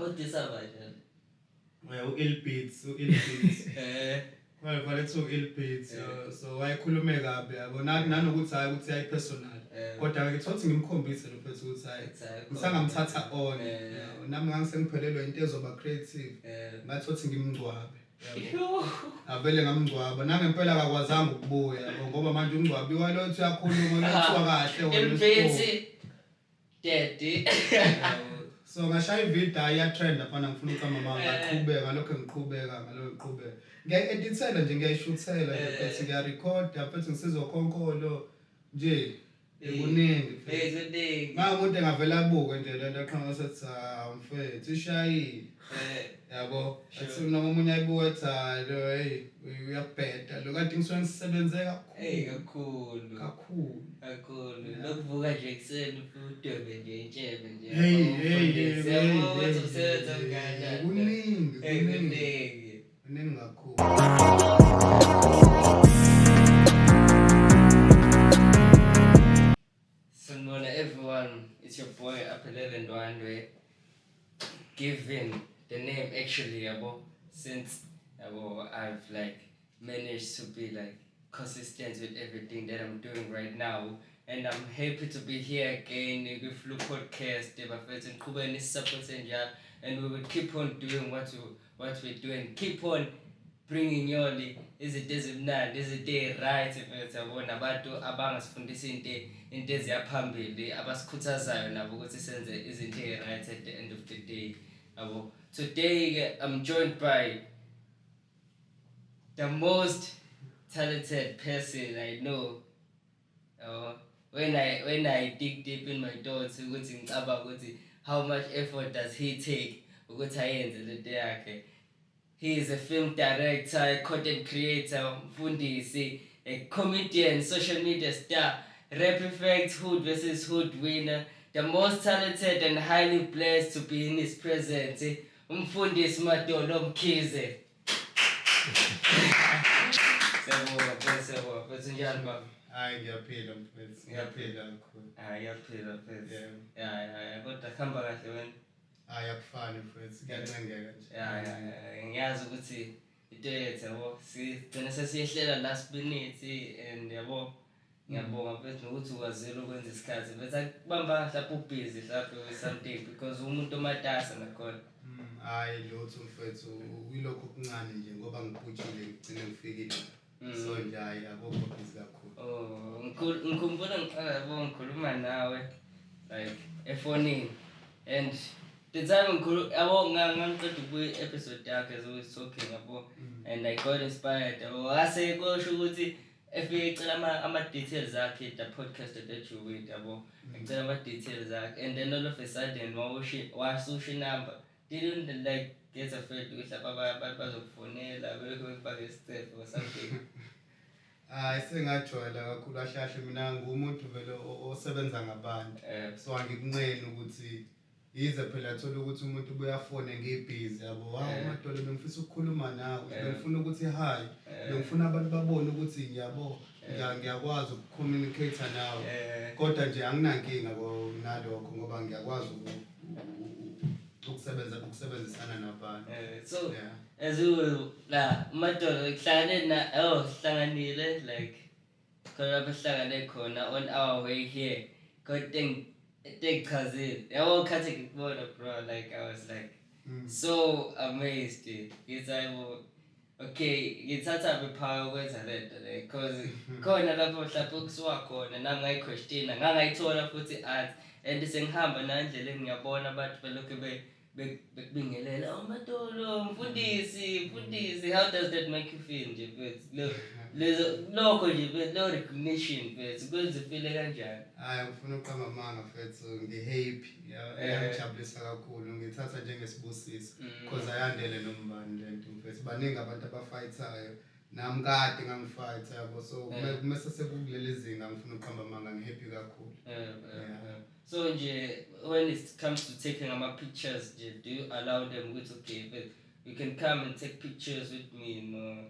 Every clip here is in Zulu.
udisaba njalo. U-Ilbeats. Waletha u-Ilbeats. So wayekhulume kabi yabo nanokuthi hayi ukuthi hayi personal. Kodwa ke thothi ngimkhombise lo mfethu ukuthi hayi ngisangamthatha on. Nami ngangisengiphelelwe into ezoba creative. Ngathothi ngimngcwabe. Avele ngamngcwaba nangempela akakwazanga ukubuya yabo ngoba manje umngcwabi walothi uyakhuluma lothiwa kahle wona. Ilbeats. Daddy. So ngashaya ivideo iyatrend lapha ngifuna ukama mama ngaqhubeka ngalokho ngiqhubeka ngiyaedithela nje ngiyayishuthela nje ngiyarecord futhi ngisizokhonkolo nje kuningi kuningi umuntu engavela abuke nje lento eqhamuka sethi mfethu ishayile yabo athi noma umunye ayibuka ethi lo hey uyabheda lo kade ngisuke ngisebenze kakhulu lokuvuka nje kuseni udwebe nje intshebe nje kuningi kakhulu. Sanibona everyone, it's your boy Aphelele Ndwandwe, given the name actually yabo since I've like managed to be like consistent with everything that I'm doing right now, and I'm happy to be here again with Flu Podcast. And we will keep on doing what we're doing, keep on bringing yoli izimnandi izinto right mfethu abantu abangasifundisa into eziyaphambili abasikhuthazayo nabo ukuthi senze izinto right at the end of the day. Today I'm joined by the most talented person I know. When I dig deep in my thoughts ukuthi ngicabanga ukuthi how much effort does he take ukuthi ayenze lento yakhe. He is a film director, a content creator, mfundisi, a comedian, social media star, Rap Effect, Hood vs. Hood winner, the most talented and highly blessed to be in his presence, Mfundisi Madolo Mkhize. Siyabonga njani baba? Hayi ngiyaphila mfethu. Ngiyaphila kakhulu. Ngiyaphila mfethu. Ya kodwa khamba kahle wena. Akufani mfethu ngiyancengeka nje. Ngiyazi ukuthi into yethu yabo sigcina sesiyehlela last minute and yabo ngiyabonga mfethu nokuthi ukwazile ukwenza isikhathi bese akubamba mhlawumbe ubusy mhlawumbe with something because umuntu omatasa nakhona. Hayi lutho mfethu uyilokho okuncane nje ngoba ngiphutshile ngigcine ngifikile. So nje hayi akukho busy kakhulu. Ngikhumbula ngiqala yabo ngikhuluma nawe like efonini and the time ngangiqeda ukubuya episode yakhe as we was talking and I got inspired wase kusho ukuthi efike ecela ama details akhe the podcast that you with ecela ama details akhe and then all of a sudden wasusha number didn't like get afraid ukuthi lapha bazokufonela bekubake step or something. Sengajwayela kakhulu ahlahla mina ngumuntu vele osebenza ngabantu so angikunqeni ukuthi yize phela thola ukuthi umuntu ubuyafone ngibhizi yabo Madolo bengifisa ukukhuluma nawe bengifuna ukuthi hi bengifuna abantu babone ukuthi ngiyabo ngiyakwazi ukucommunicate nawe kodwa nje anginankinga nalokho ngoba ngiyakwazi ukusebenzisana nabantu. So as you Madolo hlanganile like khona bahlangane khona on our way here kodwa cousin. Bro, like I was like so amazed. Okay, ngithatha bephaka kwenza lento le because khona lapho mhlawumbe kusuka khona nami ngayiquestion ngangayithola futhi art and sengihamba nandlela ngiyabona abantu belokhu bekubingelela Madolo mfundisi how does that make you feel nje mfethu lokho nje lo recognition mfethu kwenza feel kanjani? Hayi ufuna uqamba amanga mfethu ngihappy ngiyajabulisa kakhulu ngithatha njengesibusiso because ayandele nombani lento mfethu baningi abantu abafightayo nami kade ngangifight yabo so kumese sekuleli zinga ngifuna uqamba amanga ngihappy kakhulu. So nje when it comes to taking my pictures do you allow them with okay but you can come and take pictures with me no?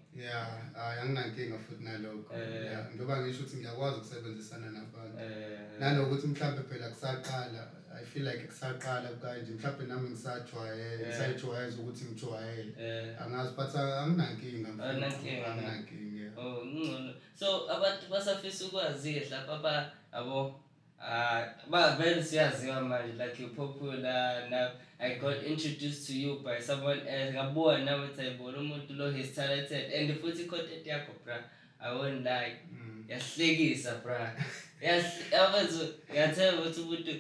Anginankinga futhi nalokho ngoba ngisho ukuthi ngiyakwazi ukusebenzisana nabantu nanokuthi mhlawumbe phela kusaqala I feel like kusaqala kanje mhlawumbe nami ngisayijwayeza ukuthi ngijwayele angazi but anginankinga anginankinga oh ngcono so abantu basafisa ukwazi lapha abo vele siyaziwa manje like you're popular now. I got introduced to you by someone else ngabona nami ngiyibona umuntu lo he's talented and futhi content yakho bra I won't lie yahlekisa bra yathemba ukuthi umuntu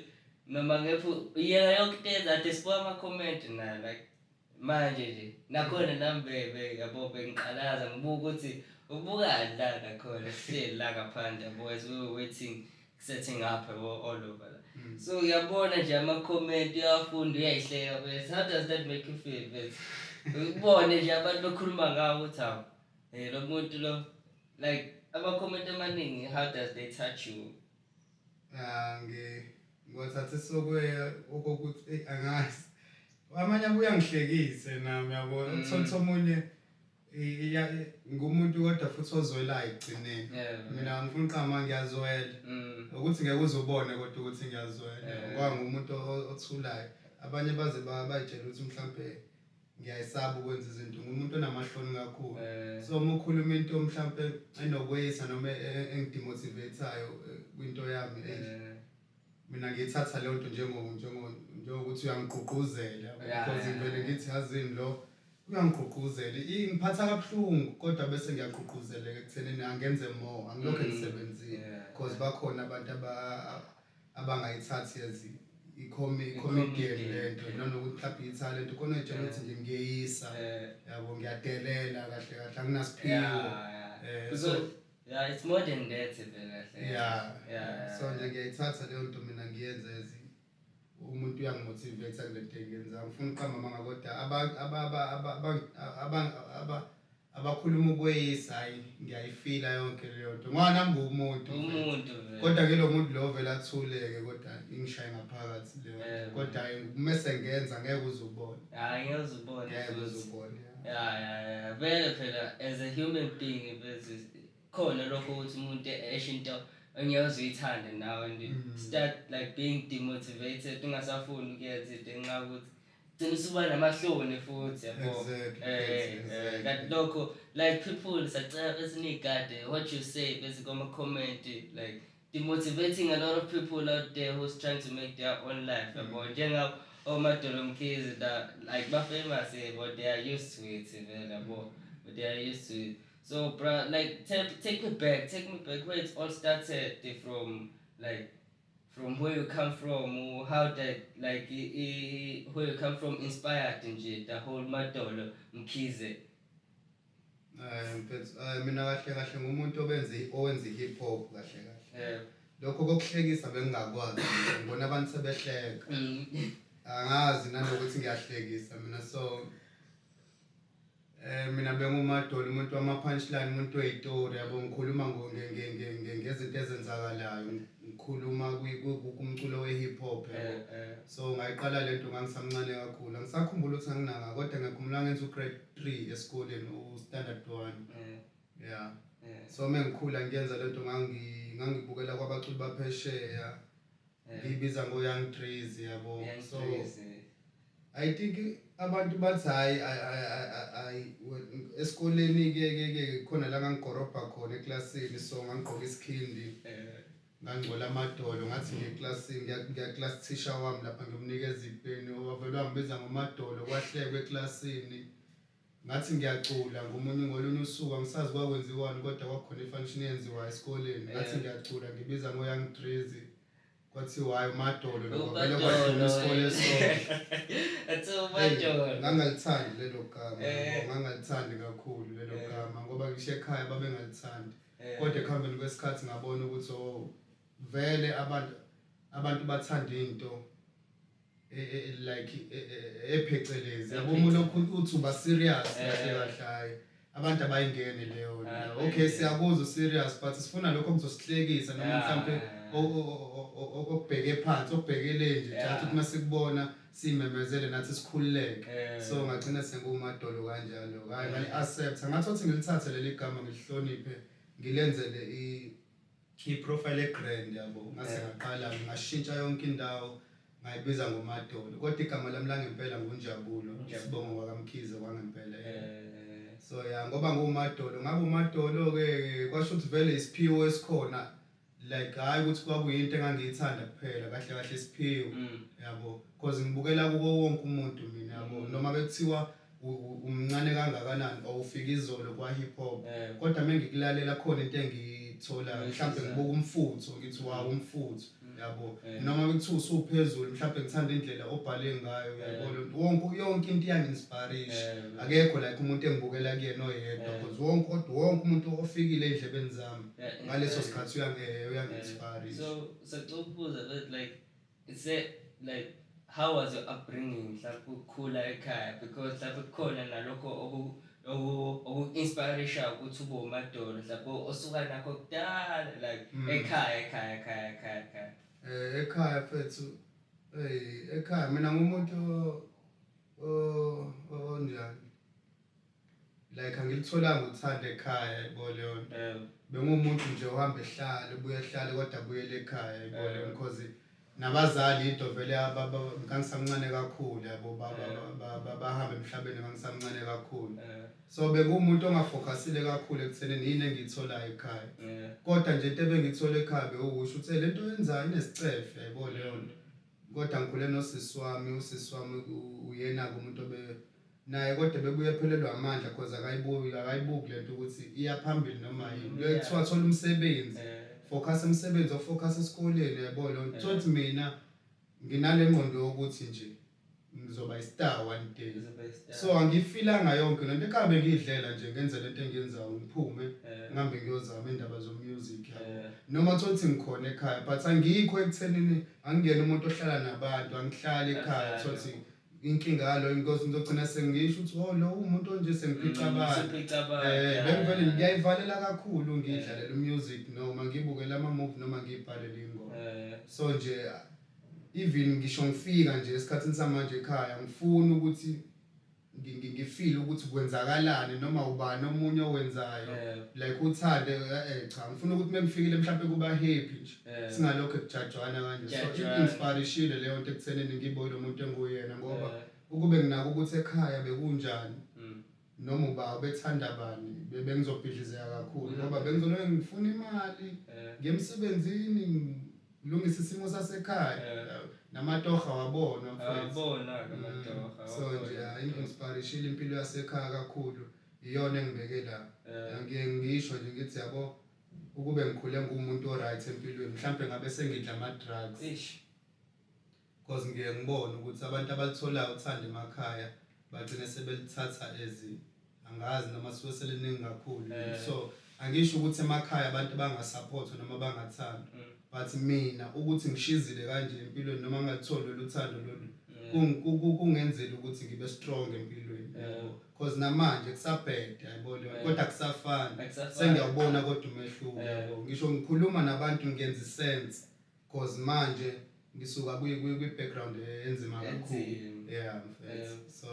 noma ngephu yena yonke into that sibuka ama comment na like manje nje nakhona nambebe yabo bengiqalaza ngibuka ukuthi ubukani la nakhona sihleli la ngaphandle boys we were waiting setting up all over so uyabona nje ama comment uyafunda uyayihleka bese how does that make you feel bese ubone nje abantu bekhuluma ngawo ukuthi hawo lo muntu lo like ama comment amaningi how does they touch you ngothatha sokwe okokuthi angazi amanye abuya ngihlekise nami yabo uthola omunye ngumuntu kodwa futhi ozwelayo egcineni mina ngifuna uqama ngiyazwela ukuthi ngeke uzobone kodwa ukuthi ngiyazwela ngoba ngumuntu othulayo abanye baze bayitshela ukuthi mhlambe ngiyayisaba ukwenza izinto ngumuntu onamahloni kakhulu so uma ukhuluma into mhlambe enokweyisa noma engidimotivateayo kwinto yami mina ngiyithatha leyo nto njengokuthi uyangigqugquzela because ngivele ngithi yazini lo uyangigqugquzela ingiphatha kabuhlungu kodwa bese ngiyagqugquzeleka ekuthenini angenze more angilokho ngisebenzile because bakhona abantu abangayithathi yazi i-comedian lento nanokuthi mhlawumbe i-talent khona etshela ukuthi nje ngiyeyisa yabo ngiyadelela kahle kahle anginasiphiwo so yeah it's more than that so nje ngiyayithatha leyo nto mina ngiyenza ezi umuntu uyangimotivate kulento engiyenza ngifuna uqamba manga kodwa abakhuluma ukweyisa hayi ngiyayifila yonke leyo nto ngoba nami ngumuntu kodwa ke lo muntu lo vele athuleke kodwa ingishaya ngaphakathi leyo kodwa mase ngenza ngeke uzubone ngeke uzubone vele phela as a human being khona lokho ukuthi umuntu esho into engiyozuyithanda nawe and start like being demotivated ungasafuni ukuyenza into enxa ukuthi gcina usuba namahloni futhi yabo that lokho like people sacela esinigade what you say bese kuma comment like demotivating a lot of people out there who's trying to make their own life yabo njenga omadolo mkhizi that like ba famous but they are used to it yabo but they are used to it. So, bro, like, take me back where it all started from where you come from, or how that, like, where you come from inspired nje, the whole Madolo Mkhize. Mina kahle ngumuntu owenza hip hop kahle. Lokho kokuhlekisa bengingakwazi, ngibona abantu sebehleka. Angazi nanokuthi ngiyahlekisa mina so mina bengumadolo umuntu wama punchline umuntu weyitori yabo ngikhuluma ngezinto ezenzakalayo ngikhuluma kumculo we-hip hop so ngayiqala lento ngangisamncane kakhulu angisakhumbula ukuthi nginanga kodwa ngikhumbula ngenza ugrade 3 esikoleni standard 1 so mengikhula ngiyenza lento ngangibukela kwabaculi baphesheya ngibiza ngo-Young Trees yabo so I think abantu bathi hayi esikoleni ke khona la ngangigorobha khona eklasini so ngangigqoka isikhindi ngangcola amadolo ngathi ngeclassini ngiya class teacher wami lapha ngimnikeza ipeni wavele wangibiza ngomadolo kwahlekwe eklasini ngathi ngiyacula ngolunye usuku angisazi kwakwenziwani kodwa kwakhona ifunction yenziwa esikoleni ngathi ngiyacula ngibiza ngo-Young Trees kwathi why umadolo lokuvela kwahlona isikole umadolo ngangalithandi lelo gama ngangalithandi kakhulu lelo gama ngoba ngisho ekhaya babengalithandi kodwa ekuhambeni kwesikhathi ngabona ukuthi vele abantu bathanda into like ephecelezi yabo umuntu uthi uba serious kahle kahle abantu abayingene leyo okay siyakuzwa serious but sifuna lokho kuzosihlekisa noma mhlambe okubheke phansi okubhekele nje jathi ukuthi masikubona simemezele nathi sikhululeke so ngagcina sengumadolo kanjalo hayi ngani accept ngathi uthi ngilithathe leli gama ngilihloniphe ngilenzele i profile grand yabo ngase ngaqala ngashintsha yonke indawo ngayibiza ngoMadolo kodwa igama lami la ngempela nguNjabulo Sibongo kwaMkhize kwangempela so ya ngoba nguMadolo ngabe uMadolo ke kwasho ukuthi vele isiphiwo esikhona like hayi ukuthi kwakuyinto engangiyithanda kuphela kahle kahle isiphiwo yabo because ngibukela kuwo wonke umuntu mina yabo noma bekuthiwa umncane kangakanani awufika izolo kwa hip hop kodwa mengikulalela khona into engithola mhlawumbe ngibuka umfutho ngithi wow umfutho yabo noma bekuthiwa usuphezulu mhlawumbe ngithanda indlela obhale ngayo yabo yonke into iyanginspiration akekho like umuntu engibukela kuyena oyedwa because wonke umuntu ofikile endlebeni zami ngaleso sikhathi uyanginspire so ukubuza like it's like how was your upbringing mhlawumbe ukukhula ekhaya because mhlawumbe kukhona nalokho oku-inspiration ukuthi ube uMadolo mhlawumbe osuka nakho kudala like ekhaya ekhaya mfethu ekhaya mina ngumuntu onjani like angilitholanga uthanda ekhaya yabo leyo nto bengumuntu nje ohamba ehlala ubuye ehlale kodwa abuyele ekhaya yabo leyo because nabazali into vele ngangisamncane kakhulu yabo bahamba emhlabeni ngangisamncane kakhulu so bekumuntu ongafocusile kakhulu ekuthenini yini engiyitholayo ekhaya kodwa nje into ebengithola ekhaya bekusho ukuthi lento yenzayo inesicefe yabo leyo nto kodwa ngikhule nosisi wami uyena umuntu naye kodwa bebuye ephelelwa amandla because akayibuki lento ukuthi iyaphambili noma yini bekuthiwa thola umsebenzi focus emsebenzi ofocus esikoleni yabo lo nto mina nginale ngqondo yokuthi nje ngizoba istar one day so angifilanga yonke lento ekabe ngidlela nje ngenze lento engiyenzayo ngiphume ngihambe ngiyozama indaba zomusic yabo noma thothi ngikhona ekhaya but angikho ekuthenini angiyena umuntu ohlala nabantu angihlali ekhaya thothi inkinga yalo inkosi ngizogcina sengisho ukuthi lo umuntu onje sengiphica abantu bengivele ngiyayivalela kakhulu ngidlalela umusic noma ngibukela ama-movie noma ngibhalela ingoma so nje even ngisho ngifika nje esikhathini samanje ekhaya ngifuna ukuthi ngifeel ukuthi kwenzakalani noma ubani omunye owenzayo like uthande cha ngifuna ukuthi mengifikile mhlawumbe kuba happy nje singalokho ekujajwana kanje so inspiration leyo nto ekuthenini ngibone umuntu enguyena ngoba ukube nginako ukuthi ekhaya bekunjani noma uba bethanda bani bengizobhidlizeka kakhulu ngoba bengizoloke ngifuna imali ngemsebenzini ngilungisa isimo sasekhaya namatoha wabona namatoha so nje inspiration impilo yasekhaya kakhulu iyona engibeke la ngisho nje ngithi yabo ukube ngikhule ngumuntu oright empilweni mhlawumbe ngabe sengidla ama drugs because ngiye ngibone ukuthi abantu abalitholayo uthanda emakhaya bagcina sebelithatha angazi noma siwe seliningi kakhulu so angisho ukuthi emakhaya abantu bangasupport noma bangathanda but mina ukuthi ngishizile kanje empilweni noma ngalitholi luthando lolu kungenzela ukuthi ngibe strong empilweni yabo because namanje kusabheda yabo kodwa kusafana sengiyabona kodwa umehluko yabo ngisho ngikhuluma nabantu ngiyenza sense because manje ngisuka kwi-background enzima kakhulu so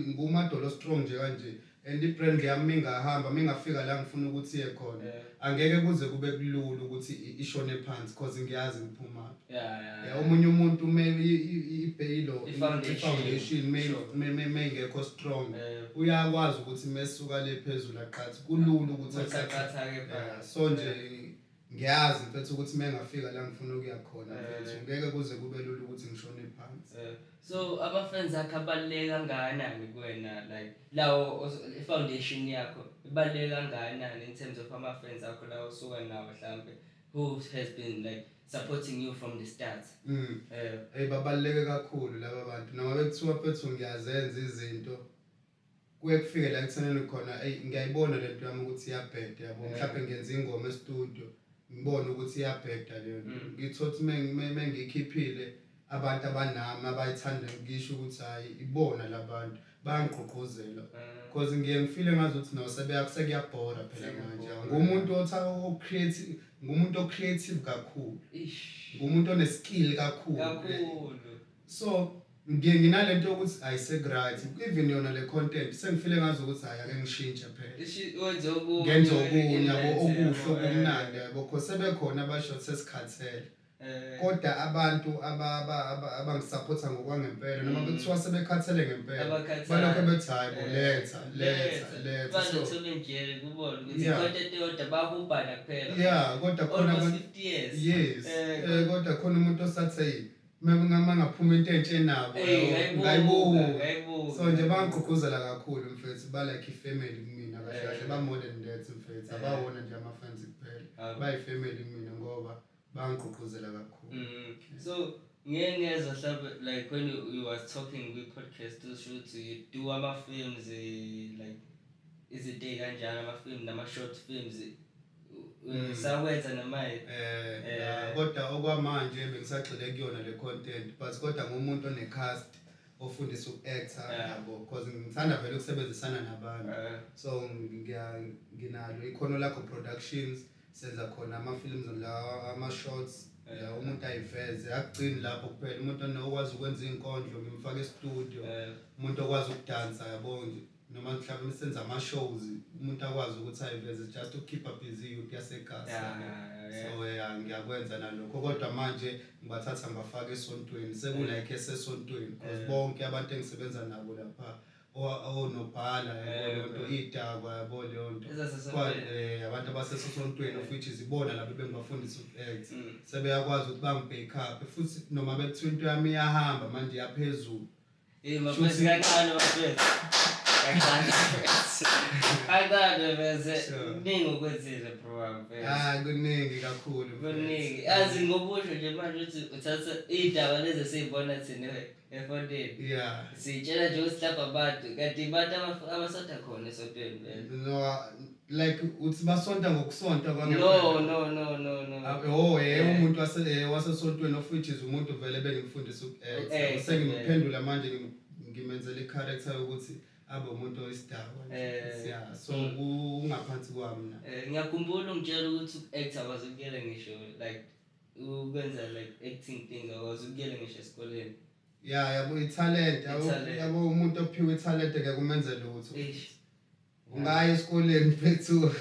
nguMadolo strong nje kanje and ibrand yami ingahamba mingafika la ngifuna ukuthi iye khona angeke kuze kube kulula ukuthi ishone phansi because ngiyazi ngiphuma omunye umuntu ibhayilo i-foundation mengekho strong uyakwazi ukuthi mesuka le phezulu aqhathi kulula ukuthi aqhathake so nje ngiyazi mfethu ukuthi mengafika la ngifuna ukuya khona mfethu ngeke kuze kube lula ukuthi ngishone phansi so ama-friends akho abaluleke kangakanani kuwena like lawo i-foundation yakho ibaluleke kangakanani in terms of ama-friends akho lawo osuka nawo mhlawumbe who has been like supporting you from the start babaluleke kakhulu laba bantu noma bekuthiwa mfethu ngiyazenza izinto kuye kufike la ekuthenini khona ngiyayibona lento yami ukuthi iyabheda yabo mhlawumbe ngenza ingoma e-studio ngibona ukuthi iyabheda leyo nto ngithothi mengikhiphile abantu abanami abayithanda ngisho ukuthi hayi ibona labantu bayangqoqozela because ngiye ngifile ngazi ukuthi no sekuyabhora phela manje ngumuntu ocreative kakhulu ngumuntu oneskill kakhulu so nginalento ukuthi ayisegright even yona le content sengifile ngazi ukuthi hayi ake ngishintshe phela ngenza okunye yabo okuhle okumnandi yabo because sebekhona abasho sesikhathele kodwa abantu abangisupporta ngokwangempela noma bekuthiwa sebekhathele ngempela balokho bethi hayi letha bazothola nje kubona ukuthi content yodwa bahubana kuphela yeah kodwa khona 50 years yes kodwa khona umuntu osathi ngaphuma into entshe nabo ngayibuka so nje bangigqugquzela kakhulu mfethu ba like ifamily kumina kahle ba more than that mfethu abawona nje ama fans kuphela ba ifamily kumina ngoba bangigqugquzela kakhulu so ngiyengeza mhlawumbe like when you was talking with podcast shoot you do ama films like is it kanjani ama film nama short films sawenza namaye kodwa okwamanje bengisagxile kuyona le content but kodwa ngumuntu one cast ofundisa uku-actor yabo because ngithanda vele ukusebenzisana nabantu so nginalo ikhono lakho productions senza khona ama-films la ama-shorts umuntu ayiveze akugcini lapho kuphela umuntu okwazi ukwenza inkondlo ngimfaka e-studio umuntu okwazi ukudansa yabo nje noma mhlawumbe senza ama-shows umuntu akwazi ukuthi ayiveze just to keep up busy youth yasekhaya so ngiyakwenza nalokho kodwa manje ngibathatha ngibafaka esontweni sekulike esesontweni because bonke abantu engisebenza nabo lapha onobhala yabo lonto idakwa yabo lonto abantu abasesontweni of which izibona labo bengibafundisa uku-act sebeyakwazi ukuthi bangi-back up futhi noma bekuthiwa into yami iyahamba manje yaphezulu mafethu kancane mafethu kancane bese kuningi okwenzile bro kuningi kakhulu kuningi azi ngobusho nje manje uthi uthatha idaba lezi esiyibona thina efondeni sitshela nje usihlapha abantu kanti abantu abasonta khona esontweni no like uthi basonta ngokusonta no umuntu wasesontweni of which is umuntu vele bengimfundisa uku-act sengiphendula manje ngimenzele i-character ukuthi abe umuntu oyisidakwa so ungaphansi kwami na ngiyakhumbula ungitshela ukuthi uku-act awazukuyela ngisho like ukwenza like acting things awazukuyela ngisho esikoleni yabo i-talent yabo umuntu ophiwe i-talent ke kumenzela lutho ungaya esikoleni mfethu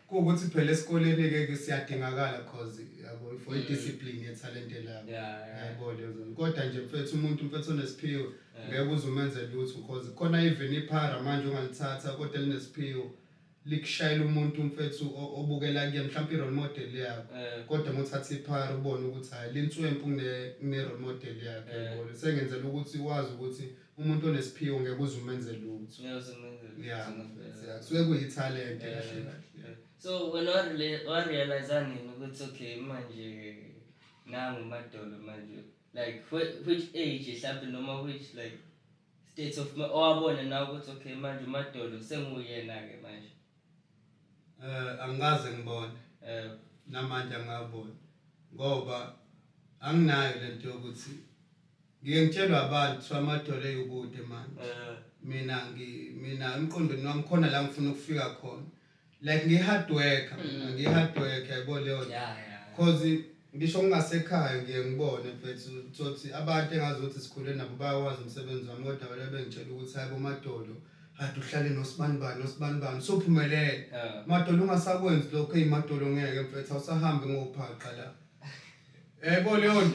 kuukuthi phela esikoleni ke siyadingakala because yabo for i-discipline ye-talent lakho yabo lezo kodwa nje mfethu umuntu mfethu onesiphiwo ngeke uze umenzele lutho because khona even iphara manje ungalithatha kodwa linesiphiwo likushayela umuntu mfethu obukela kuye mhlawumbe i-role model yakho kodwa muthatha iphara ubone ukuthi hayi linswempu kune-role model yakhe yabo sengenzela ukuthi wazi ukuthi umuntu onesiphiwo ngeke uze umenzele lutho kusuke kuyi-talent kahle so wena warealize nini ukuthi okay manje nangu madolo manje like which age mhlawumbe noma which like state of owabona nawe ukuthi okay manje umadolo senguyena-ke manje angikaze ngibone namanje angabona ngoba anginayo lento yokuthi ngike ngitshelwa abantu kuthiwa amadolo eyukude manje mina emqondweni wami khona la ngifuna ukufika khona like ngi-hard worker yabo leyo because ngisho ngingasekhaya ngiye ngibone mfethu ukuthi abantu engazuthi sikhule nabo bayawazi umsebenzi wami kodwa vele bengitshela ukuthi hayi bomadolo hayi uhlale nosibani sophumelele madolo ungasakwenzi lokho eyimadolo ngeke mfethu awusahambe ngophaqa la yebo leyo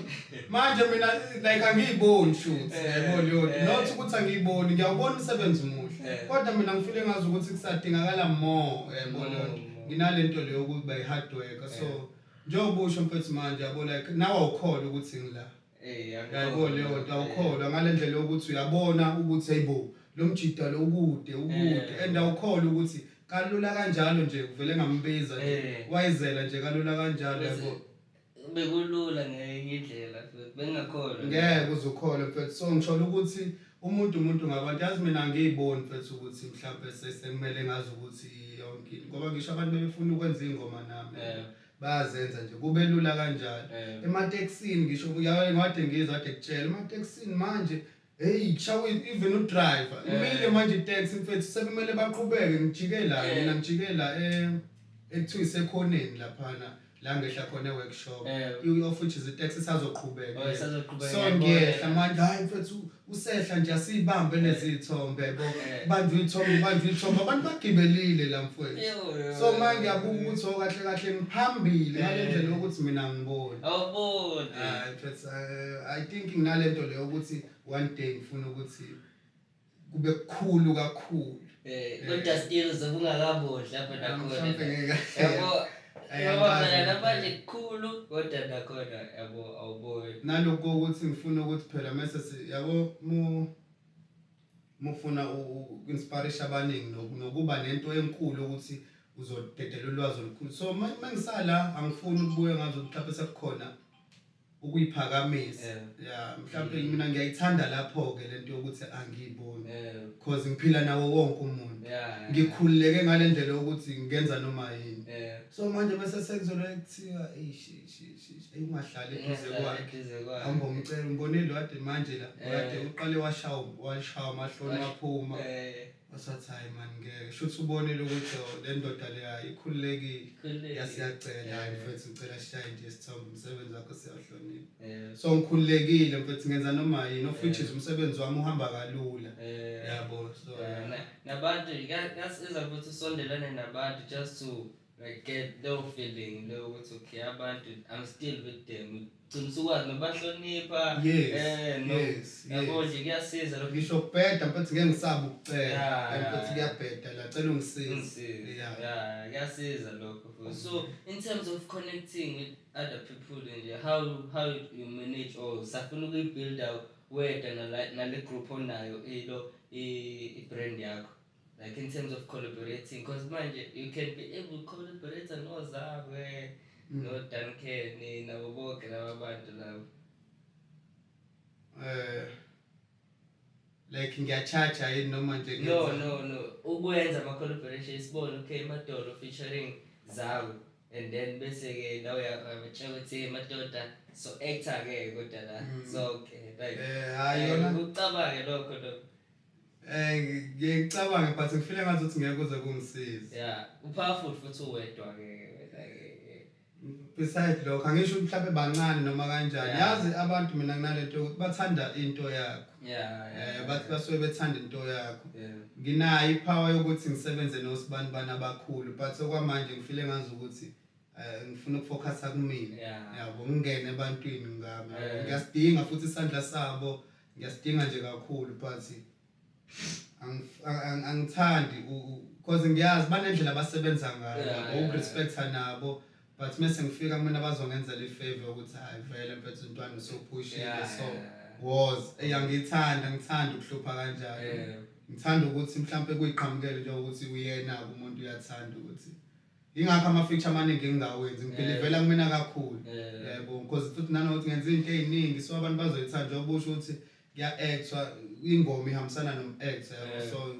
manje mina like angiyiboni shoot yebo leyo not ukuthi angiyiboni ngiyawubona umsebenzi muhle kodwa mina ngifile ngazi ukuthi kusadingakala more yebo leyo nginalento leyo ukuba i-hard worker so njengobusho mfethu manje yabo like nawe awukholwa ukuthi ngila yabo leyo nto awukholwa ngalendlela yokuthi uyabona ukuthi hayibo lo mjida lo ukude and awukholwa ukuthi kalula kanjalo nje kuvele ngambiza nje wayizela nje kalula kanjalo yabo bekulula ngeyindlela futhi bengakholwa ngeke uzukholwa mfethu so ngisho ukuthi umuntu ngabantu yazi mina ngiyiboni mfethu ukuthi mhlawumbe sekumele ngazi ukuthi yonke ngoba ngisho abantu befuna ukwenza ingoma nami bayazenza nje kube lula kanjalo emateksini ngisho ngade ngizwa ade kutshela emateksini manje hey kushawa even udriver imile manje itaxi mfethu sekumele baqhubeke ngijike la mina ngijike la ekuthiwa isekhoneni laphana la ngehla khona e-workshop Eh. of which is i-taxi isazoqhubeka Isazoqhubeka, so ngiyehla manje hayi mfethu usehla nje asiyibambe lezi ithombe yabo banjwe ithombe abantu bagibelile la mfethu so manje ngiyabuka ukuthi okahle kahle ngiphambili ngale ndlela yokuthi mina ngibona awuboni mfethu I think nginalento leyo ukuthi one day ngifuna ukuthi kube kukhulu kakhulu kodwa still zobungakabodla lapha nakhona yabo manje kukhulu kodwa nakhona yabo awuboni naloko ukuthi ngifuna ukuthi phela mase yabo mufuna uinspiration abaningi nokuba nento enkulu ukuthi uzodedela ulwazi olukhulu so mangisala angifuni ukubuya ngazo mhlawumbe sekukhona ukuyiphakamisa mhlawumbe mina ngiyayithanda lapho ke lento yokuthi angiyiboni because ngiphila nawo wonke umuntu ngikhululeke ngale ndlela yokuthi ngenza noma yini so manje bese sekuzolwa ekuthiwa ungahlali eduze kwakhe angomcela ngibonile wade manje la wade uqale washawa amahloni waphuma wasathi hayi man ngeke shothi ubonile ukuthi le ndoda le ayikhululekile yasiyacela hayi mfethu ngicela sishaye nje isithombe umsebenzi wakho siyahlonipha so ngikhululekile mfethu ngenza noma yini of which is umsebenzi wami uhamba kalula yabo so nabantu yasiza ukuthi usondelane nabantu just to like get the feeling lo ukuthi okay abantu I'm still with them Tumsuka nobahlonipha yabo nje kuyasiza lokho ngisho ukubheda mfethu ngeke ngisabe ukucela mfethu kuyabheda la cela ungisize kuyasiza lokho so in terms of connecting with other people nje how you manage all safuna ukubuild out where nale group onayo i brand yakho like in terms of collaborating because manje you can be able to collaborate noZabwe no Duncan nabo bonke labantu labo like ngiyacharge yini noma nje no ukwenza ama collaboration isibone okay Madolo featuring Zabu and then bese ke nawe uyabachela ukuthi madoda so actor ke kodwa la so okay like ayona ucabange lokho ngicabanga but ngifile ngathi uthi ngeke kuze kungisize upowerful futhi uwedwa ke beside lokho angisho mhlawumbe bancane noma kanjani yazi abantu mina nginalento ukuthi bathanda into yakho bathi basuke bethanda into yakho nginayo ipower yokuthi ngisebenze nosibani abakhulu but okwamanje ngifile ngazi ukuthi ngifuna ukufocusa kumina yabo ngingene ebantwini ngami ngiyasidinga futhi isandla sabo ngiyasidinga nje kakhulu but angithandi because ngiyazi banendlela abasebenza ngayo ukurespecta nabo but mase ngifika mina bazongenzela ifavor ukuthi hayi vele mfethu intwana usopushile so was ngithanda ukuhlupha kanjalo ngithanda ukuthi mhlawumbe kuyiqhamukele nje ukuthi uyena umuntu uyathanda ukuthi ingakho ama feature amaningi engingawenzi ngibelivela kumina kakhulu yebo because futhi nanokuthi ngenza izinto eziningi so abantu bazoyithanda obusho ukuthi ngiya-actwa ingoma ihambisana nom-actor so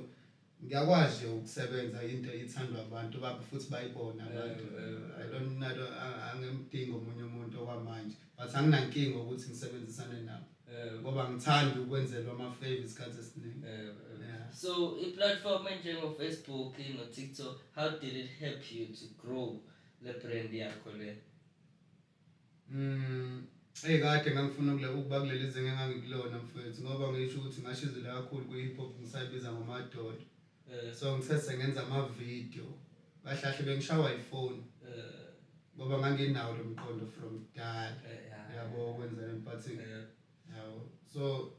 ngiyakwazi ukusebenza into ethandwa abantu babo futhi bayibona abantu angemdingo omunye umuntu okwamanje but anginankinga ukuthi ngisebenzisane nabo ngoba ngithanda ukwenzelwa ama-favor isikhathi esiningi so i-platform enjengo-Facebook no-TikTok how did it help you to grow le brand yakho le kade ngangifuna ukuba kuleli zinga engangikulona mfethu ngoba ngisho ukuthi ngashizela kakhulu ku-hip hop ngisayibiza ngoMadolo so ngithe ngenza ama-video bahlahle bengishawa ifoni ngoba nganginawo lo mqondo from dad yabo kwenza empathy yabo so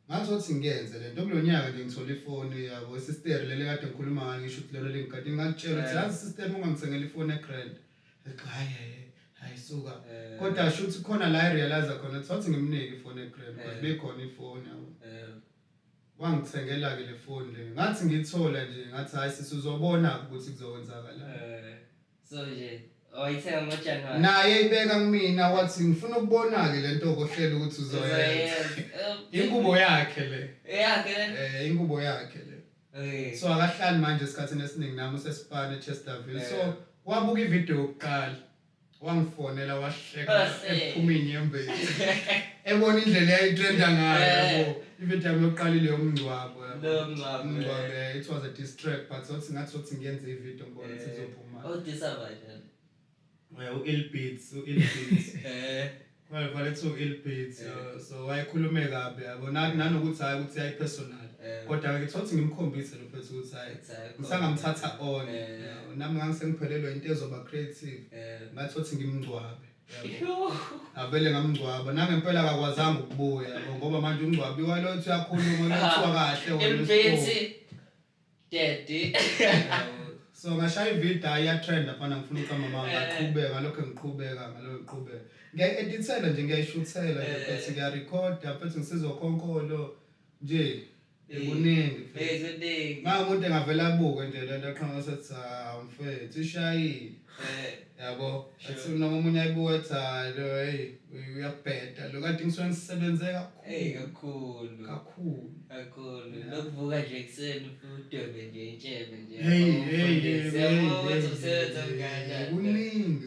ngathi ngiyenze lento kulonyaka nje ngithola ifoni yabo sister lele kade ngikhuluma ngayo ngisho ukuthi lelo lingikade ngakutshela ukuthi yazi sister ungangithengela ifoni egrand hayisuka kodwa shuthi khona la realize khona ukuthi ngimnike ifoni egrand because bekhona ifoni yabo wangithengela ke le phone le ngathi ngithola nje ngathi hayi sizobona ukuthi kuzokwenzakala so nje oyithenga ngoJanuary naye ibeka kumina wathi ngifuna ukubona ke lento okohlela ukuthi uzoyenza inkubo yakhe le inkubo yakhe le so akahlali manje esikhathini esiningi nami usesipane Chesterville so wabuka ivideo yokuqala wangifonela wahleka ephumini yembezi ebona indlela yayitrenda ngayo yabo ivideo yami yokuqala ile yomngcwabo it was a diss track but sothi ngathi ngiyenze ivideo ngibona ukuthi izophuma disavoid u-ill beats kwalethu u-ill beats so wayekhulume kabi yabo nanokuthi hayi ukuthi yayipersonal kodwa ke thothi ngimkhombise lo phethu ukuthi hayi ngisangamthatha on nami ngangisengiphelelwe into ezoba creative ngathothi ngimngcwabe yabo avele ngamngcwaba nangempela akakwazanga ukubuya yabo ngoba manje umngcwabiwa lothi uyakhuluma lothiwa kahle wena daddy so ngashaya ivideo iya-trend afana ngifuna ukuthi amama ngaqhubeka ngalokho ngiqhubeka ngiyayi-edithela nje ngiyayishuthela futhi ngiyarekhoda futhi ngisizokhonkolo nje kuningi umuntu engavela abuke nje lento aqhamuka sethi mfethu ishayile yabo athi noma omunye ayibuka ethi lo hey uyabheda lo kade ngisuke ngisebenze kakhulu lokuvuka nje ekseni udwebe nje intshebe nje kuningi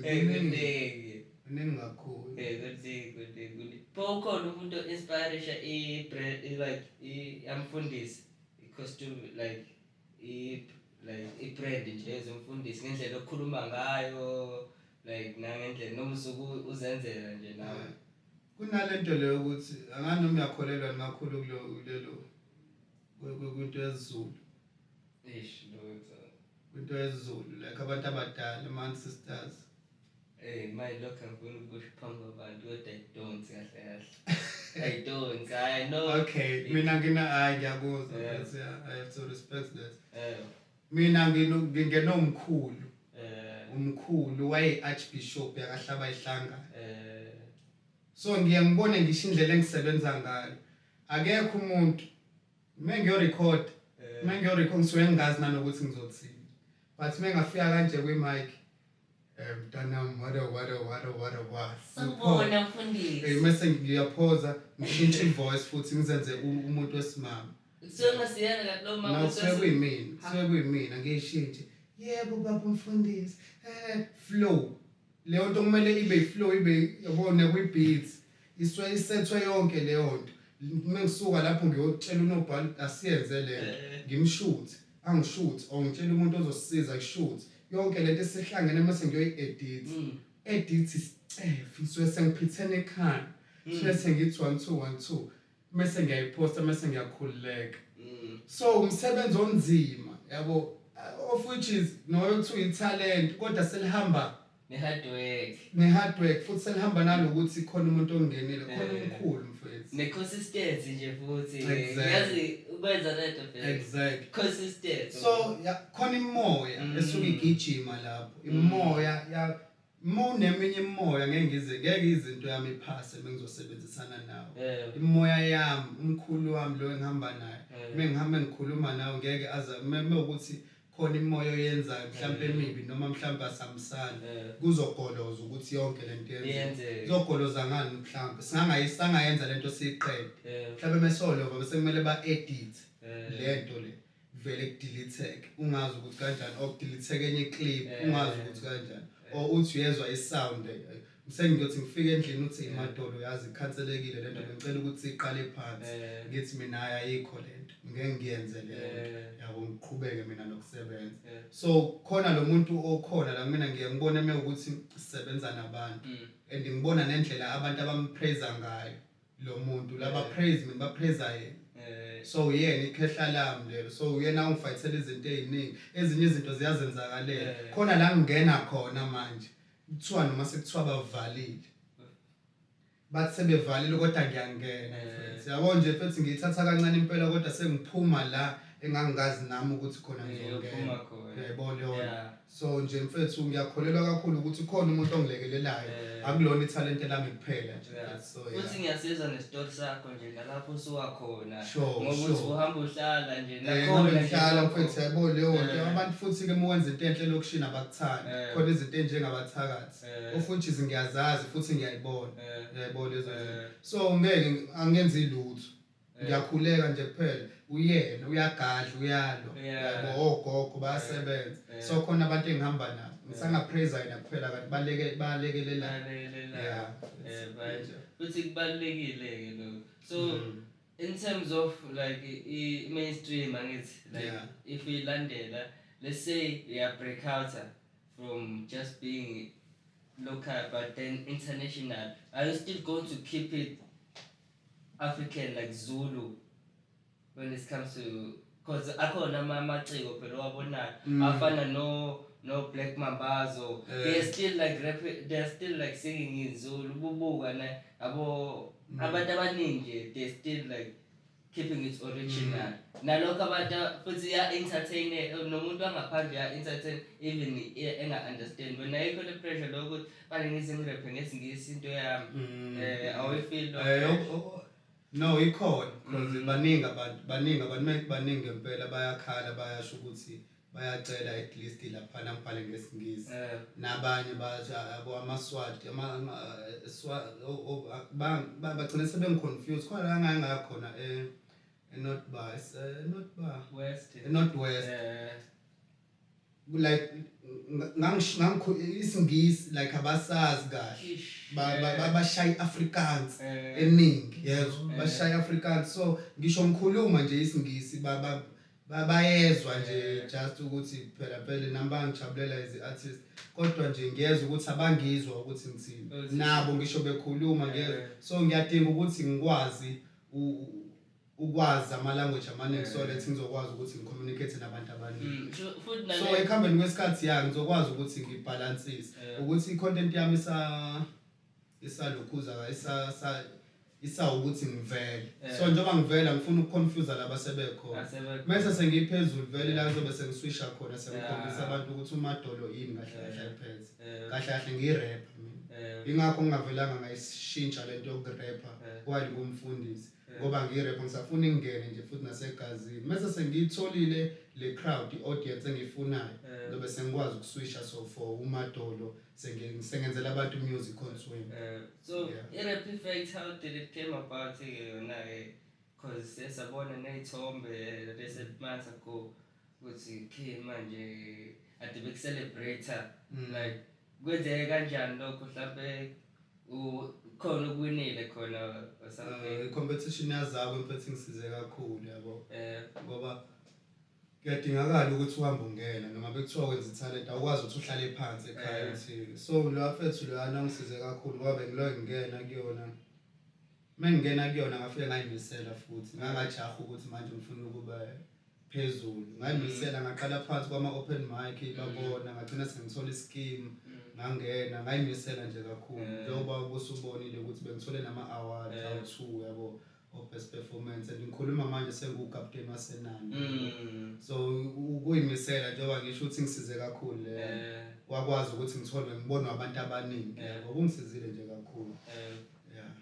kakhulu kuningi ukhona umuntu inspiration like amfundisi i-costume like i-brand nje ezomfundisi ngendlela okukhuluma ngayo like nangendlela noma usuke uzenzela nje nawe kunalento leyo ukuthi anganoma uyakholelwa kakhulu kulelo kwinto yesiZulu kwinto yesiZulu like abantu abadala ama-ancestors my lokho ngifuna ukusho phambi kwabantu kodwa I don't I know okay mina ngiyakuzwa I have to respect that mina nginomkhulu umkhulu waye-archbishop yakahlaba ihlangana so ngiyangibone ngisho indlela engisebenza ngayo akekho umuntu mengiyorecord ngisuke ngingazi nanokuthi ngizothini but mengafika kanje kwi-mic mntanami what sawubona mfundisi mase ngiyaphoza ngishintshe ivoice futhi ngizenze umuntu wesimama songasiyana lo mama sekuyimina ngiyishintshe yebo baba mfundisi flow leyo nto kumele ibe flow ibe yabona kwi-beats isethwe yonke leyo nto mengisuka lapho ngiyotshela unobhala asiyenze lento ngimshoot angishoot or ngitshela umuntu ozosisiza kushoot yonke lento esihlangene mase ngiyoyi-edit ngisuke sengiphithene ekhanda suke sengithi 1 2 1 2 mase ngiyayiposta mase ngiyakhululeka so umsebenzi onzima yabo of which is nokuthi uyitalent kodwa selihamba ne-hard work futhi selihamba nalokuthi khona umuntu ongenile khona umkhulu mfethu ne-consistency nje futhi yazi ukwenza lento exactly consistency so khona imoya esuke igijima lapho imoya neminye imoya ngeke izinto yami iphase bengizosebenzisana nawe imoya yami umkhulu wami lo engihamba naye mengihamba ngikhuluma nawe ngeke aza ukuthi khona imoya oyenza mhlawumbe emibi noma mhlawumbe asamsana kuzogoloza ukuthi yonke lento yenze izogoloza ngani mhlawumbe singayenza lento siyiqede mhlawumbe mesolova bese kumele ba-edit lento le vele kudelete ungazi ukuthi kanjani okudelete enye clip ungazi ukuthi kanjani or uthi uyezwa isound sengiyothi ngifike endlini uthi imadolo yazi ikhanselekile lento ngicela ukuthi iqale phansi ngithi mina ayikho lento ngeke ngiyenze leyo yabo ngiqhubeke mina nokusebenza so khona lo muntu okhona la mina ngiyangibona ukuthi sisebenza nabantu and ngibona nendlela abantu abampraise ngayo lo muntu laba praise mina bapraise yena so yena ikhehla lami lelo so uyena ungifayithela izinto eziningi ezinye izinto ziyazenzakalela khona la ngingena khona manje kuthiwa noma sekuthiwa bavalile bathi sebevalile kodwa ngiyangena yabo nje futhi ngiyithatha kancane impela kodwa sengiphuma la engangazi nami ukuthi khona ngizongena yebo leyo so nje mfethu ngiyakholelwa kakhulu ukuthi khona umuntu ongilekelelayo akulona italent lami kuphela nje so futhi ngiyasizwa nesitory sakho nje nalapho usuka khona ngokuthi uhamba uhlala nje nakhona uhlala mfethu yabo leyo nto abantu futhi ke mwenza into enhle lokushina abakuthandi khona izinto enjengabathakathi futhi ngiyazazi futhi ngiyayibona yabo lezo so ngeke angenzi lutho ngiyakhuleka nje kuphela uyena uyagadla uyalo yabo ogogo bayasebenza so khona abantu engihamba nabo ngisangapraise yena kuphela kanti balekelelana futhi kubalekile ke lokho so in terms of like mainstream angithi like if we landela let's say we are break out from just being local but then international, are you still going to keep it African like Zulu when it comes to, because akhona amaciko phela wabonayo afana no Black Mambazo, they're still like singing in Zulu bubuka na abo abantu abaningi, they're still like keeping it original. Nalokho abantu futhi ya entertain nomuntu angaphandle ya entertain even enga understand wena ayikho le pressure lokuthi bani ngizingirap ngesingisi into yami awufeel lo. No, ikhona because baningi abantu impela bayakhala bayasho ukuthi bayacela at least lapha ngibhale ngesingisi nabanye abo amaswati bagcina sebengiconfuse khona la ngakhona Northwest like isingisi like abasazi kahle bashaya Afrikaans eningi yezwa bashaya Afrikaans, so ngisho ngikhuluma nje isingisi bayezwa nje just ukuthi phela namba ngijabulela izi artists kodwa nje ngiyezwa ukuthi abangizwa ukuthi ngithini nabo ngisho bekhuluma ngiyezwa, so ngiyadinga ukuthi ngikwazi ukwazi ama language amaningi so lethi ngizokwazi ukuthi ngicommunicate nabantu abaningi. So ekhambeni kwesikhathi yami ngizokwazi ukuthi ngibalansise ukuthi icontent yami isalokhuza isa ukuthi ngivele. So njengoba ngivela ngifuna ukuconfuse laba sebekhona. Mase sengiphezulu vele la ngizobe sengiswisha khona sengikhombisa abantu ukuthi uMadolo yini kahle ephethe. Kahle ngirap mina. Ingakho ngingavelanga ngayishintsha lento yokurapper kwali kumfundisi. Ngoba ngirap ngisafuna ingene nje futhi nasegazini. Mase sengiyitholile le crowd audience engiyifunayo ngizobe sengikwazi ukuswisha so for uMadolo sengenzela abantu music on swing. So i-rap effect, how did it came about yona because sesabona neyithombe recent months ago ukuthi ke manje ade beku-celebrate like kwenzeke kanjani lokho mhlawumbe khona ukwinile khona or something? Competition yazabo impethe ngisize kakhulu yabo ngoba kuyadingakala ukuthi uhambe ungena noma bekuthiwa wenza italent awukwazi ukuthi uhlale phansi ekhaya uthi so lo afethu lo yana ngisize kakhulu ngoba bengiloyo ngena kuyona. Mengingena kuyona ngafike ngayimisela futhi ngangajaha ukuthi manje ngifuna ukuba phezulu, ngayimisela ngaqala phansi kwama open mic babona ngagcina sengithola ischeme ngangena ngayimisela nje kakhulu njengoba ubusubonile ukuthi bengithole nama award awu2 yabo of best performance and ngikhuluma manje sengukapteni wasenani. So ukuyimisela njengoba ngisho ukuthi ngisize kakhulu wakwazi ukuthi ngithole ngibonwe abantu abaningi yabo kungisizile nje kakhulu.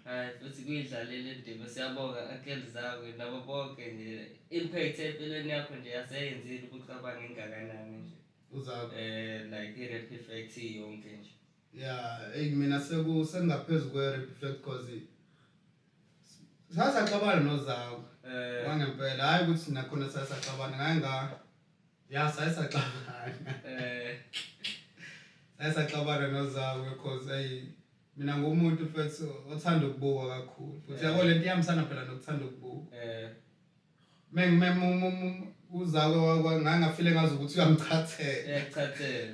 Hayi futhi kuyidlalile indima, siyabonga akeli zakho nabo bonke nje impact empilweni yakho nje yaseyenzile ukucabanga engakanani nje uzakho like i-rap effect yonke nje. Mina sengaphezulu kwe-rap effect because sasaxabana nozakho wangempela hayi ukuthi nakhona sasaxabana sasaxabana nozakho because mina ngumuntu futhi othanda ukubuka kakhulu futhi yabo lento yamsana phela nokuthanda ukubuka. Uzakho ngangafile ngazi ukuthi uyamchathela